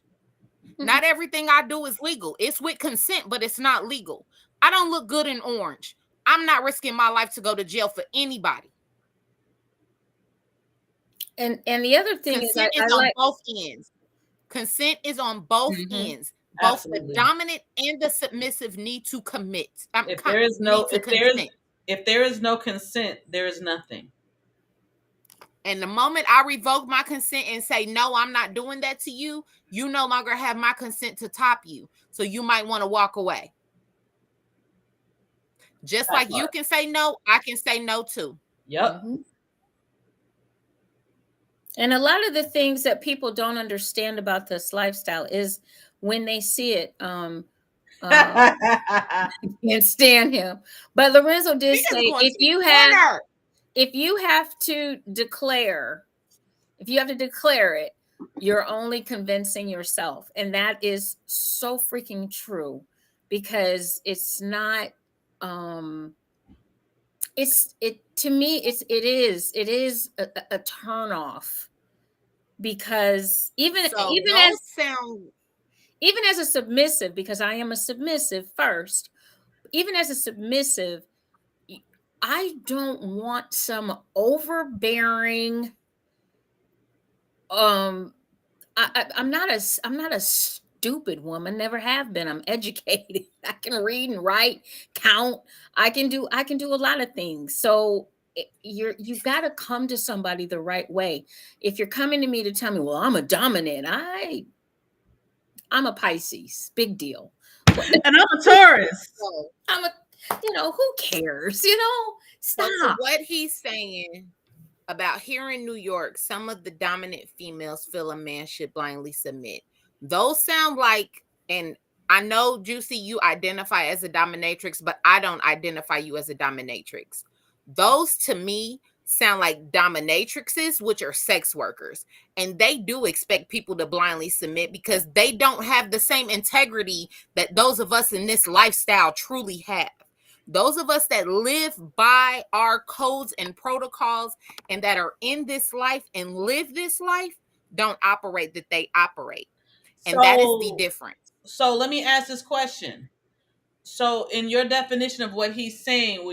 Speaker 3: Not everything I do is legal. It's with consent, but it's not legal. I don't look good in orange. I'm not risking my life to go to jail for anybody.
Speaker 1: And the other thing
Speaker 3: consent is on both ends. Consent is on both ends. Both Absolutely. The dominant and the submissive need to commit.
Speaker 2: If there is no consent, there is nothing.
Speaker 3: And the moment I revoke my consent and say, no, I'm not doing that to you, you no longer have my consent to top you. So you might want to walk away. Just like you can say no, I can say no too.
Speaker 2: Yep. Mm-hmm.
Speaker 1: And a lot of the things that people don't understand about this lifestyle is when they see it. Can't stand him. But Lorenzo did say if you have to declare it, you're only convincing yourself. And that is so freaking true, because it's not to me it is a turn off, because even as a submissive, because I am a submissive first, even as a submissive, I don't want some overbearing um I'm not a stupid woman, never have been. I'm educated. I can read and write, count. I can do a lot of things. So you've got to come to somebody the right way. If you're coming to me to tell me, well, I'm a dominant, I'm a Pisces, big deal.
Speaker 2: And I'm a Taurus.
Speaker 3: So,
Speaker 1: I'm a, who cares?
Speaker 3: so to
Speaker 1: Stop.
Speaker 3: what he's saying about here in New York, some of the dominant females feel a man should blindly submit. Those sound like, and I know, JewCee, you identify as a dominatrix, but I don't identify you as a dominatrix. Those to me sound like dominatrixes, which are sex workers. And they do expect people to blindly submit because they don't have the same integrity that those of us in this lifestyle truly have. Those of us that live by our codes and protocols and that are in this life and live this life don't operate that they operate. And that is the difference.
Speaker 2: So let me ask this question. So in your definition of what he's saying,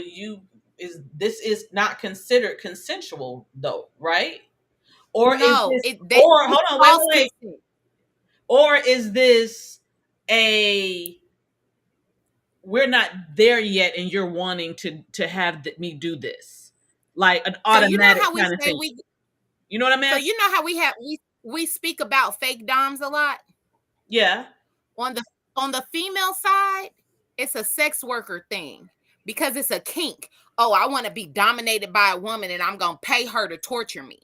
Speaker 2: this is not considered consensual though, right? Or is
Speaker 3: No,
Speaker 2: this
Speaker 3: they
Speaker 2: or hold on, wait,
Speaker 3: false
Speaker 2: wait, wait.
Speaker 3: consent.
Speaker 2: Or is this a we're not there yet and you're wanting to have me do this? Like an
Speaker 3: So you know
Speaker 2: automatic
Speaker 3: how we
Speaker 2: kind of
Speaker 3: say
Speaker 2: thing. You know what I
Speaker 3: so
Speaker 2: mean?
Speaker 3: you know how we speak about fake doms a lot?
Speaker 2: Yeah.
Speaker 3: On the female side, it's a sex worker thing because it's a kink. Oh, I want to be dominated by a woman and I'm going to pay her to torture me.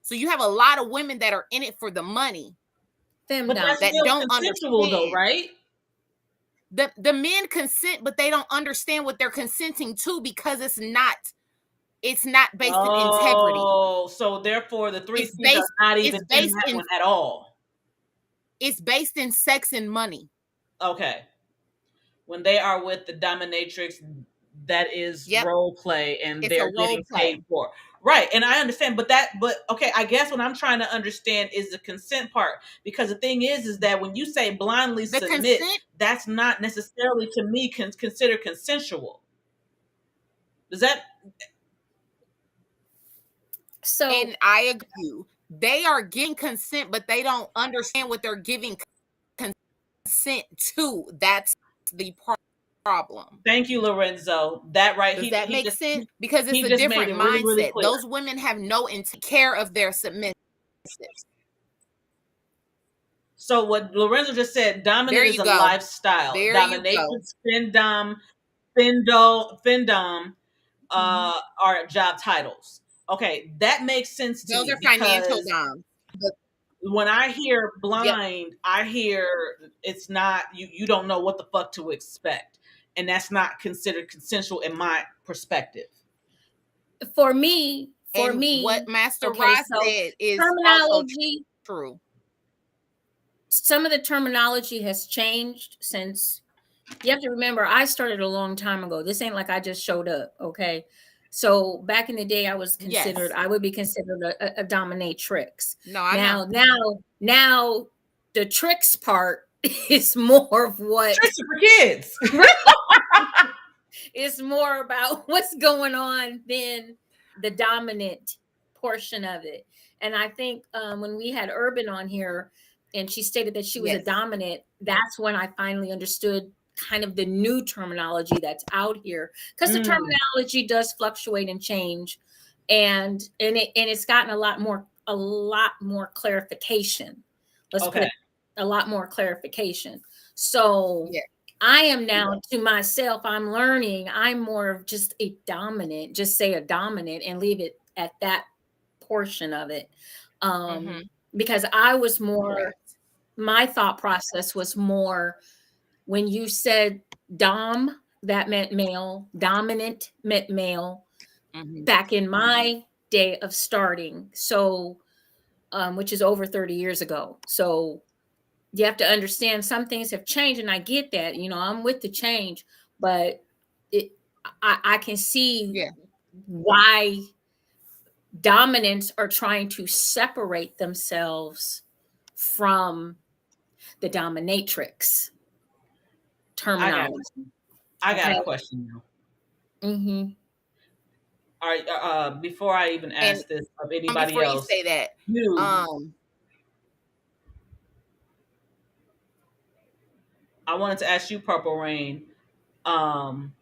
Speaker 3: So you have a lot of women that are in it for the money
Speaker 2: But that's
Speaker 3: that
Speaker 2: still
Speaker 3: don't
Speaker 2: consensual though,
Speaker 3: understand.
Speaker 2: right?
Speaker 3: The men consent, but they don't understand what they're consenting to because it's not based in integrity.
Speaker 2: Oh, so therefore the three
Speaker 3: It's
Speaker 2: C's are
Speaker 3: based
Speaker 2: not
Speaker 3: it's
Speaker 2: even in
Speaker 3: based
Speaker 2: that
Speaker 3: in
Speaker 2: one at all.
Speaker 3: it's based in sex and money.
Speaker 2: Okay. When they are with the dominatrix, that is
Speaker 3: Yep.
Speaker 2: role play and
Speaker 3: It's a
Speaker 2: they're
Speaker 3: role
Speaker 2: getting
Speaker 3: play.
Speaker 2: paid for. Right. And I understand, but okay, I guess what I'm trying to understand is the consent part. Because the thing is that when you say blindly
Speaker 3: The
Speaker 2: submit,
Speaker 3: consent,
Speaker 2: that's not necessarily to me considered consensual. Does that
Speaker 1: So
Speaker 3: and I agree. They are getting consent, but they don't understand what they're giving consent to. That's the problem.
Speaker 2: thank you, Lorenzo. That right.
Speaker 3: Does that
Speaker 2: He
Speaker 3: make
Speaker 2: just
Speaker 3: sense? Because it's
Speaker 2: he
Speaker 3: a
Speaker 2: just made
Speaker 3: different
Speaker 2: it really, really
Speaker 3: mindset.
Speaker 2: clear.
Speaker 3: Those women have no care of their submissives.
Speaker 2: So what Lorenzo just said,
Speaker 3: There
Speaker 2: dominant is
Speaker 3: you
Speaker 2: a
Speaker 3: go.
Speaker 2: lifestyle.
Speaker 3: There you go.
Speaker 2: Dominatrix, findom,
Speaker 3: Mhm.
Speaker 2: are job titles. Okay, that makes sense to
Speaker 3: Those
Speaker 2: me
Speaker 3: are financial
Speaker 2: because
Speaker 3: doms.
Speaker 2: when I hear
Speaker 3: Yep.
Speaker 2: blind, I hear it's not you don't know what the fuck to expect. And that's not considered consensual in my perspective.
Speaker 1: for me,
Speaker 3: And what Master
Speaker 1: okay,
Speaker 3: Ross
Speaker 1: so
Speaker 3: said is also
Speaker 1: terminology,
Speaker 3: true.
Speaker 1: some of the terminology has changed since. You have to remember, I started a long time ago. This ain't like I just showed up. Okay. So back in the day,
Speaker 3: Yes.
Speaker 1: I would be considered a dominatrix.
Speaker 3: No, I know.
Speaker 1: Now the tricks part is more of what
Speaker 2: Tricks are for kids.
Speaker 1: it's more about what's going on than the dominant portion of it. And I think when we had Urban on here and she stated that she was a
Speaker 3: Yes.
Speaker 1: dominant, that's when I finally understood kind of the new terminology that's out here, because the terminology does fluctuate and change, and it's gotten a lot more clarification. Let's put
Speaker 2: Okay.
Speaker 1: it, a lot more clarification. So
Speaker 3: Yeah.
Speaker 1: I am now to myself, I'm learning, I'm more of just a dominant, just say a dominant and leave it at that portion of it.
Speaker 3: Mm-hmm.
Speaker 1: Because I was more,
Speaker 3: Correct.
Speaker 1: my thought process was more when you said dom, that meant male, dominant meant male
Speaker 3: Mm-hmm.
Speaker 1: back in my day of starting. So, which is over 30 years ago. So you have to understand some things have changed, and I get that. I'm with the change, but it I can see
Speaker 3: Yeah.
Speaker 1: why dominants are trying to separate themselves from the dominatrix
Speaker 2: I got
Speaker 1: terminology.
Speaker 2: you. I got
Speaker 1: Okay.
Speaker 2: a question now.
Speaker 1: Mm-hmm.
Speaker 2: All right, before I even
Speaker 3: And
Speaker 2: ask this of anybody
Speaker 3: before you
Speaker 2: else,
Speaker 3: say that,
Speaker 2: you
Speaker 3: um,
Speaker 2: I wanted to ask you, Purple Rain. Um,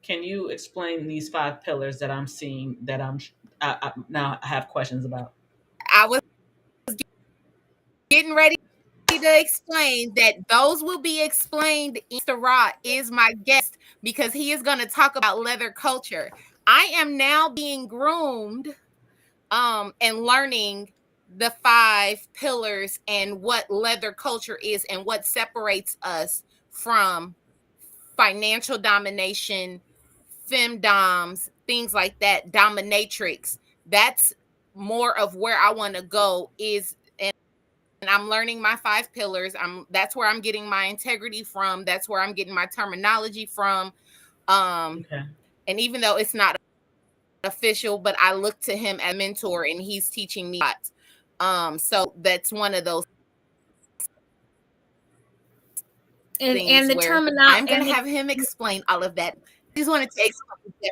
Speaker 2: can you explain these 5 pillars that I'm seeing that I now have questions about?
Speaker 3: I was getting ready to explain that those will be explained. Mr. Rod is my guest because he is going to talk about leather culture. I am now being groomed and learning the 5 pillars and what leather culture is and what separates us from financial domination, femdoms, things like that, dominatrix. That's more of where I want to go is, and I'm learning my 5 pillars. That's where I'm getting my integrity from. That's where I'm getting my terminology from.
Speaker 2: Okay.
Speaker 3: And even though it's not official, but I look to him as a mentor and he's teaching me a lot. So that's one of those
Speaker 1: and
Speaker 3: things
Speaker 1: the
Speaker 3: where
Speaker 1: terminology
Speaker 3: I'm going to have him explain all of that. I just wanted to explain.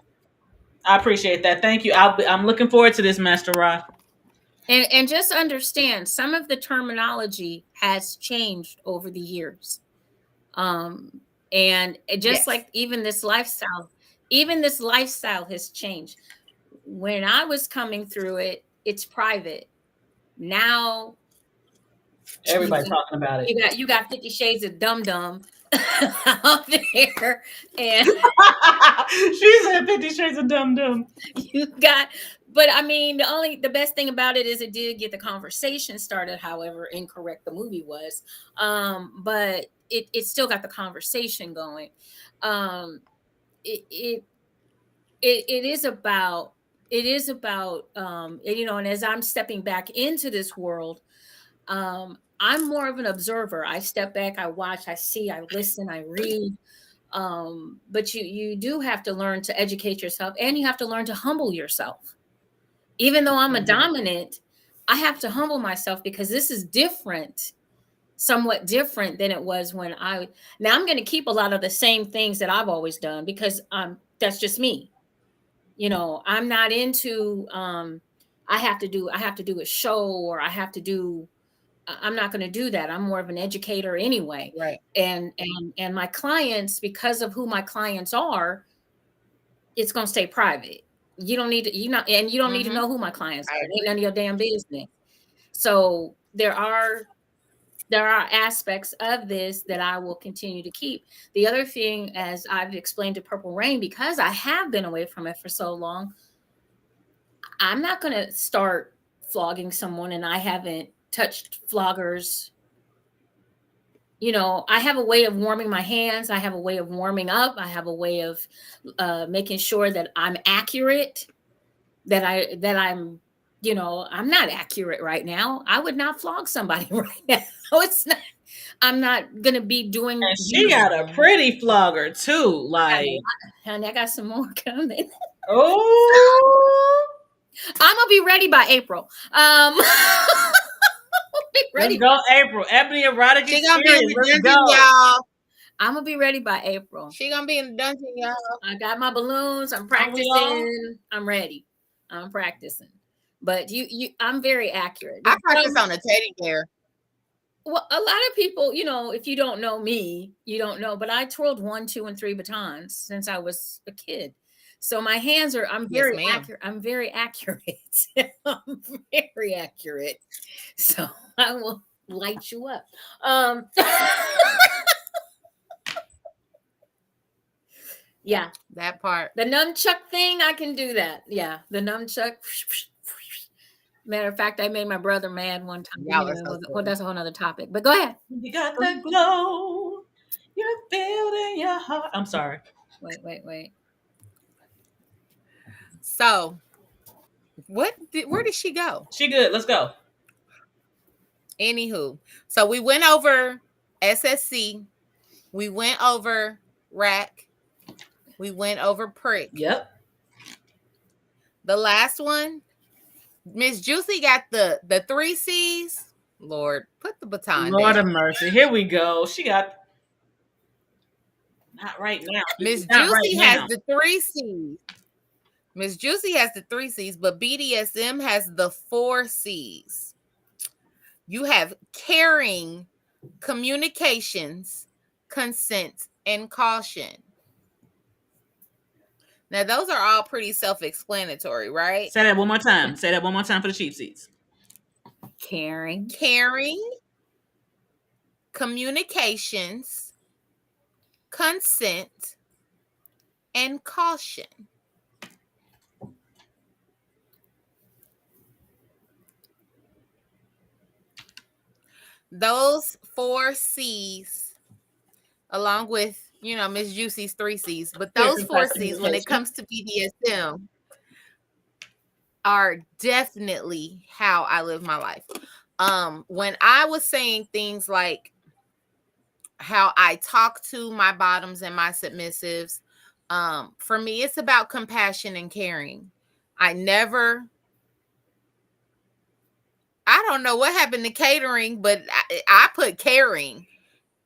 Speaker 2: I appreciate that. Thank you. I'm looking forward to this, Master Ra.
Speaker 1: and just understand some of the terminology has changed over the years. And just
Speaker 3: Yes.
Speaker 1: like even this lifestyle has changed. When I was coming through it, it's private. Now
Speaker 2: Everybody talking about it.
Speaker 1: you got 50 shades of dum dum out there, and
Speaker 2: She said 50 Shades of Dum Dum.
Speaker 1: you got, but I mean, the best thing about it is it did get the conversation started, however incorrect the movie was. But it still got the conversation going. Um, it, it, it is about, you know, and as I'm stepping back into this world, I'm more of an observer. I step back, I watch, I see, I listen, I read. But you do have to learn to educate yourself, and you have to learn to humble yourself. Even though I'm a dominant, I have to humble myself because this is different, somewhat different than it was when now I'm going to keep a lot of the same things that I've always done because that's just me. You know, I'm not into I have to do a show, or I'm not going to do that. I'm more of an educator anyway.
Speaker 3: Right.
Speaker 1: And my clients, because of who my clients are, it's going to stay private. You don't need to, you don't need to know who my clients are. It ain't none of your damn business. So there are aspects of this that I will continue to keep. The other thing, as I've explained to Purple Rain, because I have been away from it for so long, I'm not going to start flogging someone and I haven't touched floggers. You know, I have a way of warming my hands. I have a way of warming up. I have a way of making sure that I'm accurate, that I'm, you know, I'm not accurate right now. I would not flog somebody right now. It's not, I'm not going to be doing.
Speaker 2: And she got a pretty flogger too. Like,
Speaker 1: honey, I got some more coming.
Speaker 2: oh,
Speaker 1: I'm going to be ready by April.
Speaker 2: Let's go, April. Ebony Erotic
Speaker 3: She gonna be in the
Speaker 2: Let's
Speaker 3: dungeon,
Speaker 2: go.
Speaker 3: y'all.
Speaker 1: I'm gonna be ready by April.
Speaker 3: She gonna be in the dungeon, y'all.
Speaker 1: I got my balloons. I'm practicing. I'm ready. I'm practicing. But I'm very accurate.
Speaker 3: I practice on a teddy bear.
Speaker 1: Well, a lot of people, you know, if you don't know me, you don't know. But I twirled 1, 2, and 3 batons since I was a kid. So my hands are. I'm very accurate. I'm very accurate. I'm very accurate. So I will light you up. Yeah,
Speaker 3: that part.
Speaker 1: The nunchuck thing, I can do that. Yeah, the nunchuck. Matter of fact, I made my brother mad one time. Well, that's a whole nother topic. But go ahead.
Speaker 2: You got the glow. You're building your heart. I'm sorry.
Speaker 1: Wait.
Speaker 3: So, where did she go?
Speaker 2: She good. Let's go.
Speaker 3: Anywho, so we went over SSC. We went over rack. We went over prick.
Speaker 2: Yep.
Speaker 3: The last one, Miss JewCee got the 3 C's. Lord, put the baton
Speaker 2: Lord
Speaker 3: down.
Speaker 2: of mercy. Here we go. She got not right now.
Speaker 3: Miss JewCee has the 3 C's. Miss JewCee has the 3 C's, but BDSM has the 4 C's. You have caring, communications, consent, and caution. Now, those are all pretty self-explanatory, right?
Speaker 2: Say that one more time. Say that one more time for the cheap seats.
Speaker 1: Caring.
Speaker 3: Caring, communications, consent, and caution. Those 4 C's, along with, Miss JewCee's 3 C's, but those 4 C's, when it comes to BDSM, are definitely how I live my life. When I was saying things like how I talk to my bottoms and my submissives, for me, it's about compassion and caring. I don't know what happened to catering, but I put caring.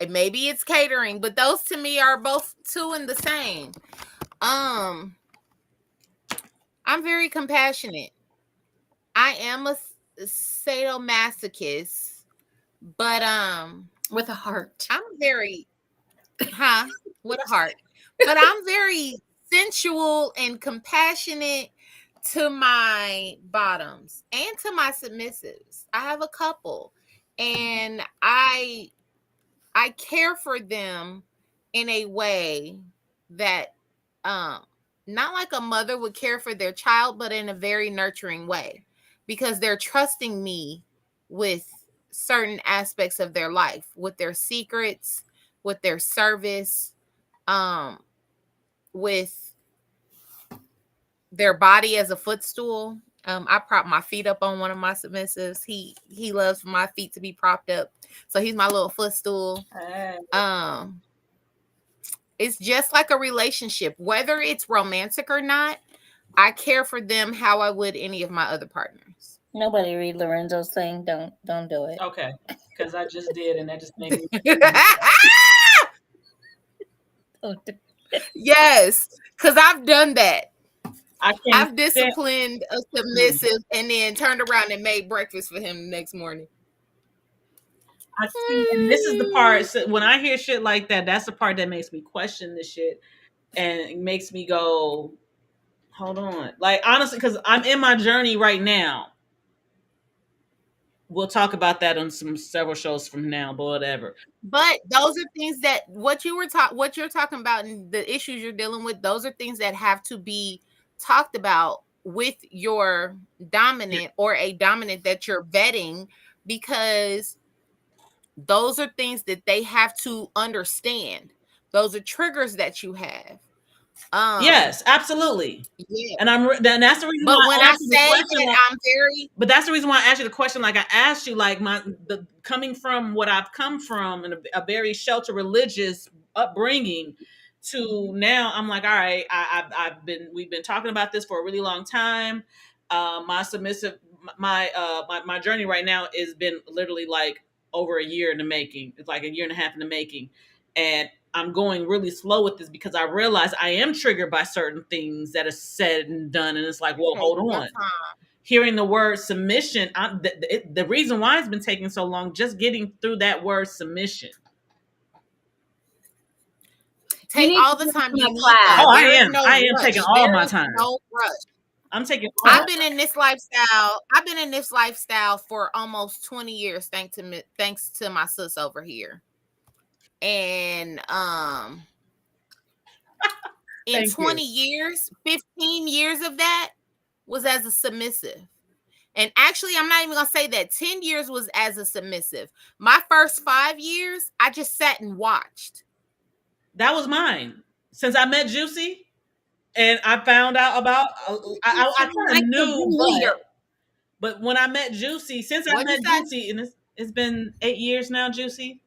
Speaker 3: And maybe it's catering, but those to me are both two and the same. I'm very compassionate. I am a sadomasochist, but
Speaker 1: with a heart.
Speaker 3: I'm very with a heart. But I'm very sensual and compassionate to my bottoms and to my submissives. I have a couple, and I care for them in a way that not like a mother would care for their child, but in a very nurturing way, because they're trusting me with certain aspects of their life, with their secrets, with their service, with their body as a footstool. I prop my feet up on one of my submissives. He loves for my feet to be propped up, so he's my little footstool. It's just like a relationship, whether it's romantic or not. I care for them how I would any of my other partners.
Speaker 1: Nobody read Lorenzo's thing. Don't do it.
Speaker 2: Okay, because I just did, and that just made me.
Speaker 3: Yes, because I've done that.
Speaker 2: I've
Speaker 3: disciplined a submissive and then turned around and made breakfast for him the next morning.
Speaker 2: I see, and this is the part. So when I hear shit like that, that's the part that makes me question this shit, and it makes me go, "Hold on." Like honestly, because I'm in my journey right now. We'll talk about that on several shows from now, but whatever.
Speaker 3: But those are things that what you're talking about and the issues you're dealing with. Those are things that have to be talked about with your dominant or a dominant that you're vetting, because those are things that they have to understand. Those are triggers that you have.
Speaker 2: Yes, absolutely. Yeah, and that's the reason.
Speaker 3: But
Speaker 2: why
Speaker 3: when I say that, I'm very.
Speaker 2: But that's the reason why I asked you the question. Like I asked you, like coming from what I've come from and a very sheltered religious upbringing to now, I'm like, all right, we've been talking about this for a really long time. My submissive, my journey right now has been literally like over a year in the making. It's like a year and a half in the making, and I'm going really slow with this because I realize I am triggered by certain things that are said and done. And it's like, well, hold on. Hearing the word submission, the reason why it's been taking so long, just getting through that word submission.
Speaker 3: Take all the time you need.
Speaker 2: I am taking all my time.
Speaker 3: No rush.
Speaker 2: I'm taking
Speaker 3: I've been in this lifestyle for almost 20 years, thanks to my sis over here. And in 20 years, 15 years of that was as a submissive. And actually, I'm not even gonna say that 10 years was as a submissive. My first 5 years, I just sat and watched.
Speaker 2: That was mine. Since I met JewCee and I found out about I kind of knew, but when I met JewCee, JewCee, and it's been 8 years now, JewCee.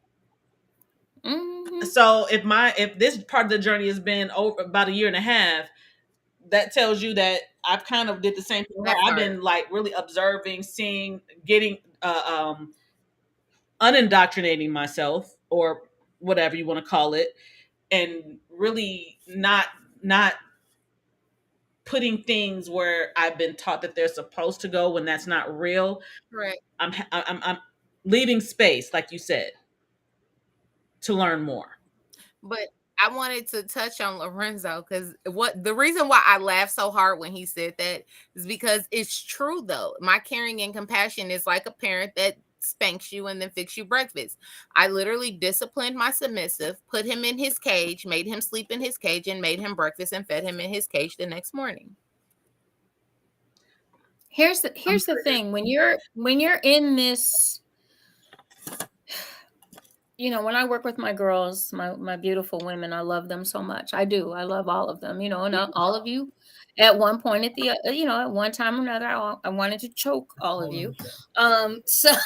Speaker 2: Mm-hmm. So if this part of the journey has been over about a year and a half, that tells you that I've kind of did the same thing. I've been like really observing, seeing, getting unindoctrinating myself or whatever you want to call it, and really not putting things where I've been taught that they're supposed to go when that's not real.
Speaker 3: Correct.
Speaker 2: I'm leaving space, like you said, to learn more.
Speaker 3: But I wanted to touch on Lorenzo because what the reason why I laughed so hard when he said that is because it's true though. My caring and compassion is like a parent that spanks you and then fix you breakfast. I literally disciplined my submissive, put him in his cage, made him sleep in his cage, and made him breakfast and fed him in his cage the next morning.
Speaker 1: Here's the thing. When you're in this, when I work with my girls, my beautiful women, I love them so much. I do. I love all of them, and all of you at one point at one time or another, I wanted to choke all of you. So at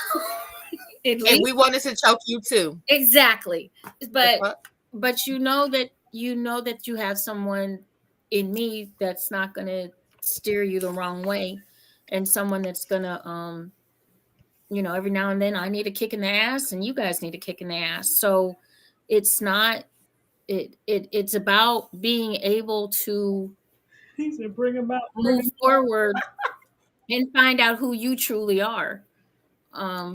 Speaker 3: And
Speaker 1: least
Speaker 3: we wanted to choke you too.
Speaker 1: exactly. But
Speaker 3: fuck?
Speaker 1: but that you have someone in me that's not going to steer you the wrong way, and someone that's going to every now and then I need a kick in the ass and you guys need a kick in the ass. So it's not it's about being able to
Speaker 2: He said, "Bring him out."
Speaker 1: move forward and find out who you truly are.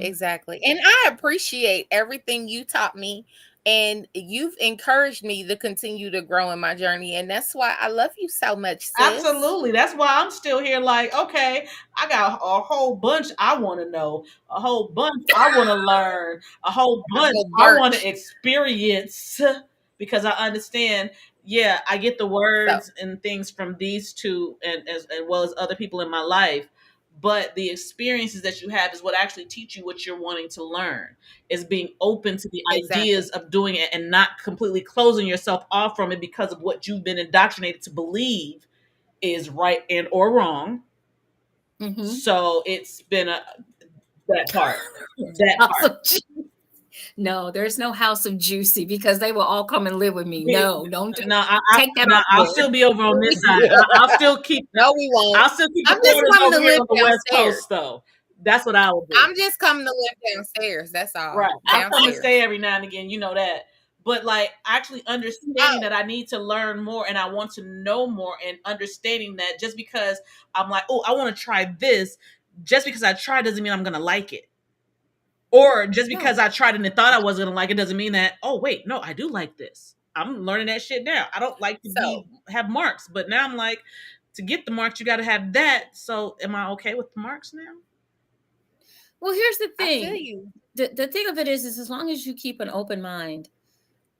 Speaker 3: Exactly. And I appreciate everything you taught me. And you've encouraged me to continue to grow in my journey. And that's why I love you so much, sis.
Speaker 2: Absolutely. That's why I'm still here. Like, okay, I got a whole bunch I want to know, a whole bunch I want to learn, a whole bunch I want to experience because I understand. Yeah, I get the words and things from these two, and as well as other people in my life. But the experiences that you have is what actually teach you what you're wanting to learn. Is being open to the ideas of doing it and not completely closing yourself off from it because of what you've been indoctrinated to believe is right and or wrong.
Speaker 1: Mm-hmm.
Speaker 2: So it's been that part. That part.
Speaker 1: No, there's no house of JewCee because they will all come and live with me. No, don't do.
Speaker 2: No,
Speaker 1: take that
Speaker 2: no,
Speaker 1: off.
Speaker 2: I'll still be over on this side. I'll still keep.
Speaker 3: No, we won't.
Speaker 2: I'll still keep
Speaker 3: I'm
Speaker 2: the
Speaker 3: just
Speaker 2: quarters
Speaker 3: coming
Speaker 2: over
Speaker 3: to
Speaker 2: here
Speaker 3: live
Speaker 2: on the West
Speaker 3: downstairs.
Speaker 2: Coast, though. That's what I will do.
Speaker 3: I'm just coming to live downstairs. That's all.
Speaker 2: Right. I'll come and stay every now and again. You know that. But like actually understanding that I need to learn more and I want to know more, and understanding that just because I'm like, oh, I want to try this, just because I try doesn't mean I'm going to like it. Or just because I tried and thought I was going to like it doesn't mean that, oh, wait, no, I do like this. I'm learning that shit now. I don't like to have marks, but now I'm like, to get the marks, you got to have that. So am I okay with the marks now?
Speaker 1: Well, here's the thing.
Speaker 3: I feel you.
Speaker 1: The thing of it is as long as you keep an open mind,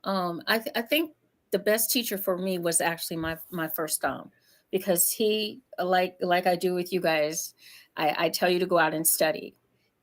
Speaker 1: I think the best teacher for me was actually my first dom, because he like I do with you guys, I tell you to go out and study.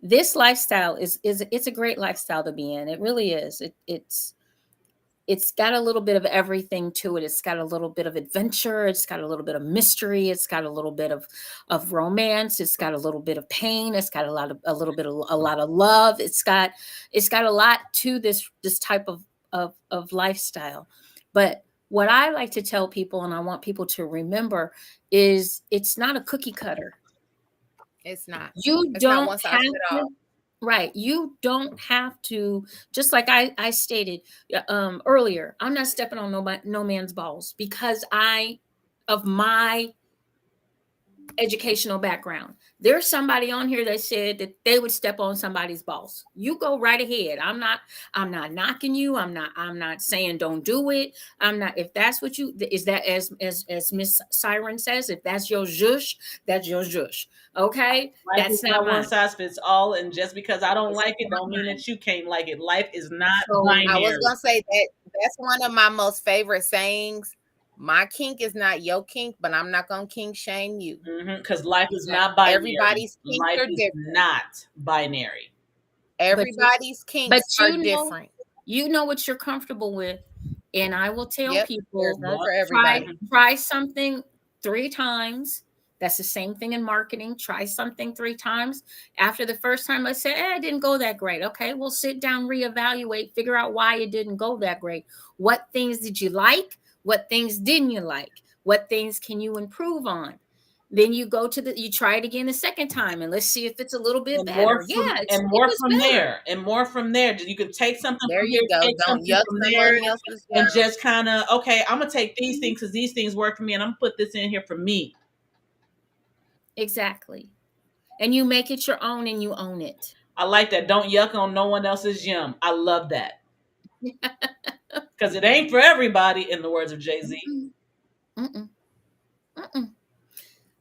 Speaker 1: This lifestyle is it's a great lifestyle to be in. It really is. It's got a little bit of everything to it. It's got a little bit of adventure. It's got a little bit of mystery. It's got a little bit of romance. It's got a little bit of pain. It's got a lot of love. It's got a lot to this type of lifestyle. But what I like to tell people, and I want people to remember, is it's not a cookie cutter.
Speaker 3: It's not.
Speaker 1: You don't have to. Right. You don't have to, just like I stated earlier, I'm not stepping on no man's balls because of my educational background. There's somebody on here that said that they would step on somebody's balls. You go right ahead. I'm not knocking you. I'm not saying don't do it. I'm not, if that's what you, is that as Miss Siren says, if that's your zhush, that's your zhush. Okay.
Speaker 2: Life
Speaker 1: That's
Speaker 2: is not one size fits all. And just because I don't like it, don't mean that you can't like it. Life is not binary.
Speaker 3: I was going to say that's one of my most favorite sayings. My kink is not your kink, but I'm not going to kink shame you.
Speaker 2: Because life is not binary.
Speaker 3: Everybody's kinks
Speaker 2: life
Speaker 3: are
Speaker 2: is
Speaker 3: different.
Speaker 2: Not binary.
Speaker 3: Everybody's kinks are different.
Speaker 1: You know what you're comfortable with. And I will tell people, try something 3 times. That's the same thing in marketing. Try something 3 times. After the first time, I said, it didn't go that great. Okay, we'll sit down, reevaluate, figure out why it didn't go that great. What things did you like? What things didn't you like? What things can you improve on? Then you you try it again the second time, and let's see if it's a little bit better.
Speaker 2: And more from there. You can take something
Speaker 3: there
Speaker 2: from
Speaker 3: you
Speaker 2: here,
Speaker 3: go.
Speaker 2: take
Speaker 3: Don't
Speaker 2: something
Speaker 3: yuck
Speaker 2: from there, and
Speaker 3: else.
Speaker 2: just kind of, okay, I'm gonna take these things because these things work for me, and I'm gonna put this in here for me.
Speaker 1: Exactly. And you make it your own and you own it.
Speaker 2: I like that. Don't yuck on no one else's yum. I love that. Because it ain't for everybody, in the words of Jay-Z.
Speaker 1: Mm-mm. Mm-mm.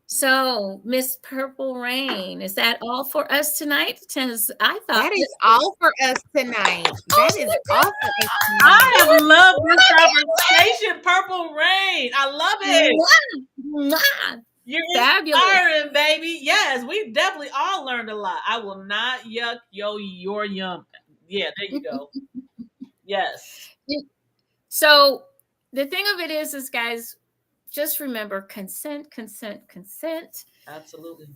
Speaker 1: So, Miss Purple Rain, is that all for us tonight? Since I thought
Speaker 3: That is all for us tonight. That is all for us
Speaker 2: I
Speaker 3: tonight.
Speaker 2: have loved this conversation, Purple Rain. I love it.
Speaker 1: Mwah!
Speaker 2: You're
Speaker 1: Fabulous.
Speaker 2: inspiring, baby. Yes, we definitely all learned a lot. I will not yuck your yum. Yeah, there you go. Yes.
Speaker 1: So the thing of it is guys, just remember consent, consent, consent.
Speaker 2: Absolutely.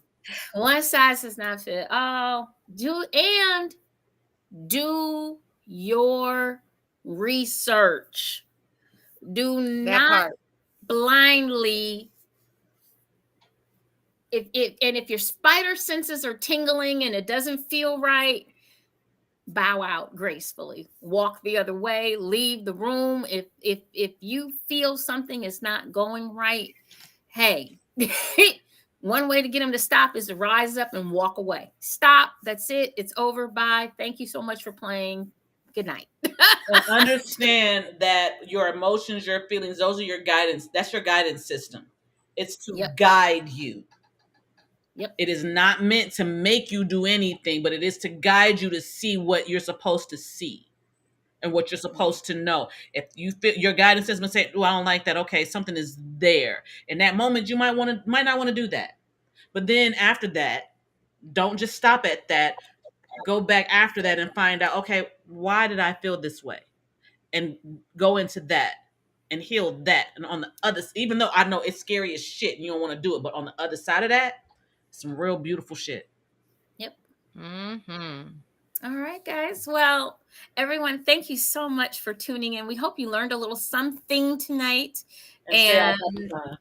Speaker 1: One size does not fit all. Do your research. Do
Speaker 3: That
Speaker 1: not
Speaker 3: part.
Speaker 1: blindly if your spider senses are tingling and it doesn't feel right, bow out gracefully, walk the other way, leave the room. If you feel something is not going right, hey, one way to get them to stop is to rise up and walk away. Stop, that's it, it's over, bye, thank you so much for playing, good night.
Speaker 2: And understand that your emotions, your feelings, those are your guidance. That's your guidance system. It's to
Speaker 1: Yep.
Speaker 2: guide you.
Speaker 1: Yep.
Speaker 2: It is not meant to make you do anything, but it is to guide you to see what you're supposed to see and what you're supposed to know. If you feel your guidance system say, "Oh, I don't like that," okay, something is there. In that moment, you might not want to do that. But then after that, don't just stop at that. Go back after that and find out, okay, why did I feel this way? And go into that and heal that. And on the other, even though I know it's scary as shit and you don't want to do it, but on the other side of that, some real beautiful shit.
Speaker 1: Yep.
Speaker 3: Mm-hmm.
Speaker 1: All right, guys. Well, everyone, thank you so much for tuning in. We hope you learned a little something tonight.
Speaker 2: And stay off
Speaker 1: And
Speaker 2: Amazon.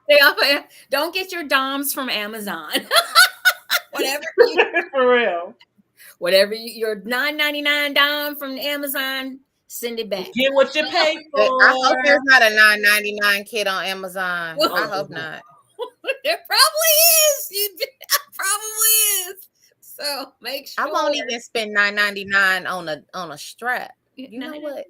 Speaker 1: stay off. Don't get your DOMs from Amazon. whatever
Speaker 2: For real.
Speaker 1: your $9.99 DOM from Amazon, send it back.
Speaker 2: Get what you pay for.
Speaker 3: I hope there's not a $9.99 kit on Amazon.
Speaker 1: Well,
Speaker 3: I hope not.
Speaker 1: There probably is. Probably is. So make sure.
Speaker 3: I won't even spend $9.99 on a strap. You know what?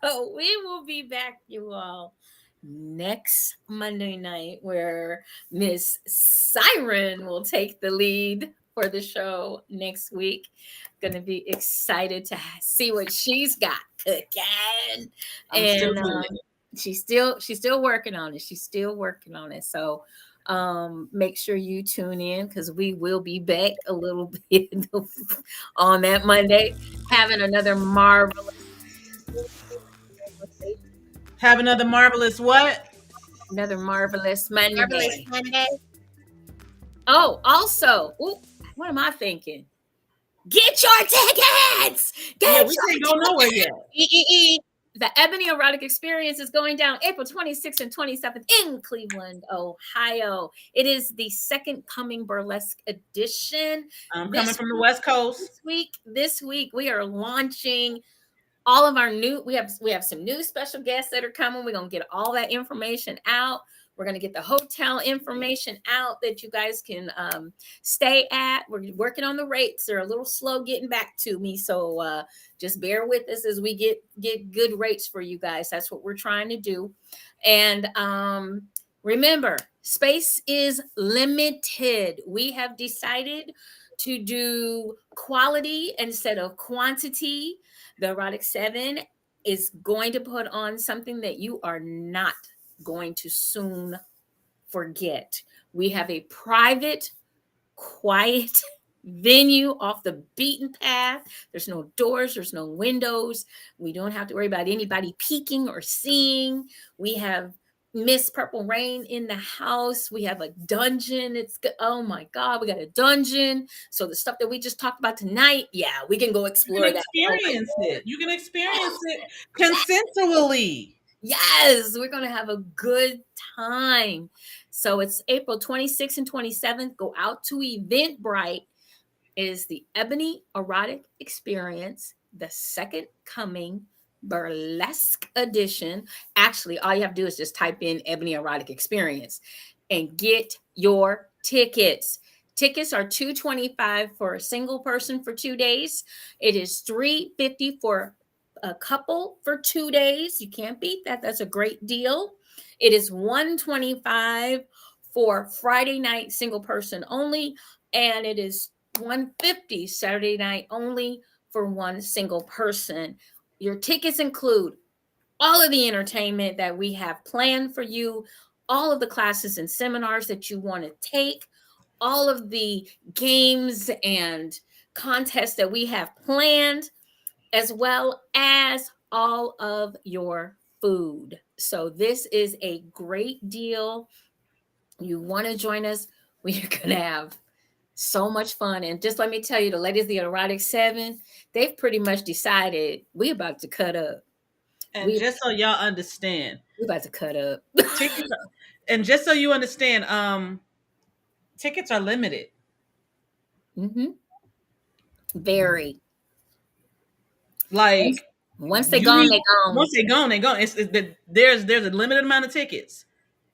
Speaker 1: So we will be back, you all, next Monday night, where Miss Siren will take the lead for the show next week. Going to be excited to see what she's got cooking. She's still working on it. She's still working on it. So make sure you tune in, because we will be back a little bit on that Monday, having another marvelous
Speaker 2: what?
Speaker 1: Another marvelous Monday.
Speaker 3: Marvelous Monday.
Speaker 1: Oh, also, what am I thinking? Get your tickets.
Speaker 2: We can't go nowhere yet.
Speaker 1: The Ebony Erotic Experience is going down April 26th and 27th in Cleveland, Ohio. It is the Second Coming Burlesque edition.
Speaker 2: I'm coming from the West Coast.
Speaker 1: This week we are launching all of our new, we have some new special guests that are coming. We're going to get all that information out. We're going to get the hotel information out that you guys can stay at. We're working on the rates. They're a little slow getting back to me. So just bear with us as we get good rates for you guys. That's what we're trying to do. And remember, space is limited. We have decided to do quality instead of quantity. The Erotic 7 is going to put on something that you are not going to soon forget. We have a private, quiet venue off the beaten path. There's no doors, there's no windows. We don't have to worry about anybody peeking or seeing. We have Miss Purple Rain in the house. We have a dungeon. Oh my God, we got a dungeon. So the stuff that we just talked about tonight, yeah, we can go explore that.
Speaker 2: Experience it. You can experience it consensually.
Speaker 1: Yes, we're going to have a good time. So it's April 26th and 27th. Go out to Eventbrite. It is the Ebony Erotic Experience, the Second Coming Burlesque edition. Actually, all you have to do is just type in Ebony Erotic Experience and get your tickets. Tickets are $225 for a single person for 2 days. It is $350 for a couple for 2 days. You can't beat that. That's a great deal. It is $125 for Friday night single person only, and it is $150 Saturday night only for one single person. Your tickets include all of the entertainment that we have planned for you, all of the classes and seminars that you want to take, all of the games and contests that we have planned, as well as all of your food. So, this is a great deal. You want to join us? We are going to have so much fun. And just let me tell you, the ladies of the Erotic 7, they've pretty much decided we about to cut up.
Speaker 2: And just so y'all understand,
Speaker 1: we about to cut up.
Speaker 2: tickets are, and just so you understand, tickets are limited.
Speaker 1: Mm-hmm. Very.
Speaker 2: Like
Speaker 1: once they're gone, they're gone.
Speaker 2: Once they're gone, they're gone. There's a limited amount of tickets.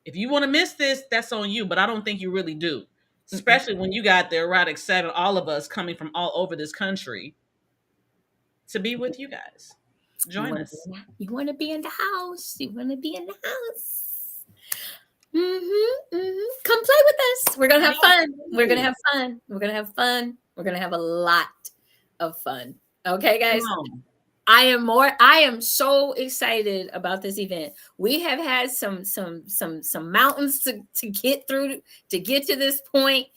Speaker 2: If you want to miss this, that's on you. But I don't think you really do, especially when you got the Erotic 7, all of us coming from all over this country to be with you guys. Join us.
Speaker 1: You want to be in the house. You want to be in the house. Mm-hmm, mm-hmm. Come play with us. We're gonna have fun. We're gonna have fun. We're gonna have fun. We're gonna have a lot of fun. Okay, guys. I am so excited about this event. We have had some mountains to get through to get to this point,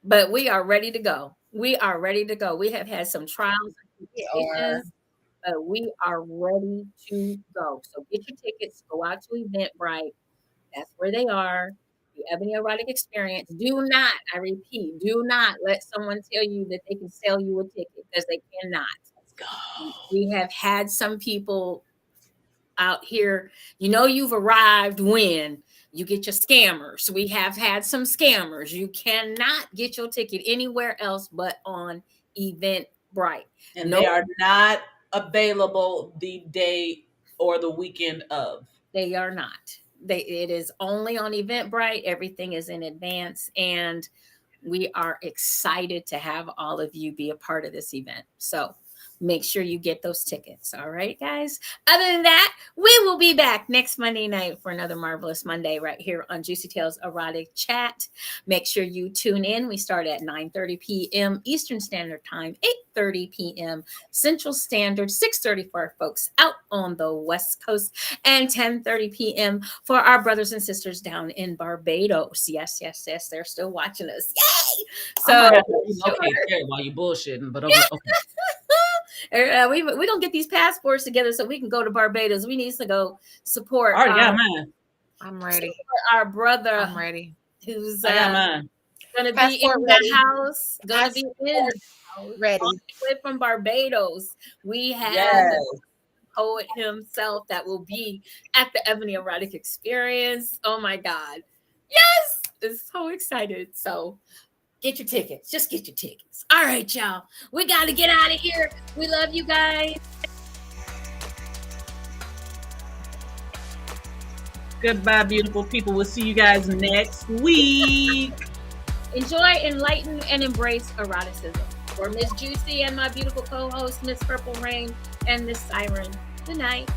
Speaker 1: but we are ready to go. We are ready to go. We have had some trials and tribulations, but we are ready to go. So get your tickets. Go out to Eventbrite. That's where they are. The Ebony Erotic Experience. Do not, I repeat, do not let someone tell you that they can sell you a ticket, because they cannot. Let's go. We have had some people out here, you've arrived when you get your scammers. We have had some scammers. You cannot get your ticket anywhere else but on Eventbrite.
Speaker 2: And they are not available the day or the weekend of.
Speaker 1: They are not. It is only on Eventbrite. Everything is in advance, and we are excited to have all of you be a part of this event. So make sure you get those tickets. All right, guys. Other than that, we will be back next Monday night for another Marvelous Monday right here on Juicy Tales Erotic Chat. Make sure you tune in. We start at 9:30 p.m. Eastern Standard Time, 8:30 p.m. Central Standard, 6:30 for our folks out on the West Coast, and 10:30 p.m. for our brothers and sisters down in Barbados. Yes, they're still watching us. Yay! So
Speaker 2: okay, while you bullshitting, but okay.
Speaker 1: We don't get these passports together so we can go to Barbados. We need to go support.
Speaker 2: I got mine.
Speaker 3: I'm ready.
Speaker 1: Our brother.
Speaker 3: I'm ready.
Speaker 1: Who's
Speaker 2: I got mine.
Speaker 1: Gonna be in the house. Gonna be in
Speaker 3: ready.
Speaker 1: From Barbados. We have the poet himself that will be at the Ebony Erotic Experience. Oh my God. Yes! It's so excited. So get your tickets. Just get your tickets. All right, y'all. We got to get out of here. We love you guys.
Speaker 2: Goodbye, beautiful people. We'll see you guys next week.
Speaker 1: Enjoy, enlighten, and embrace eroticism. For Miss JewCee and my beautiful co-host, Miss Purple Rain, and Miss Siren. Good night.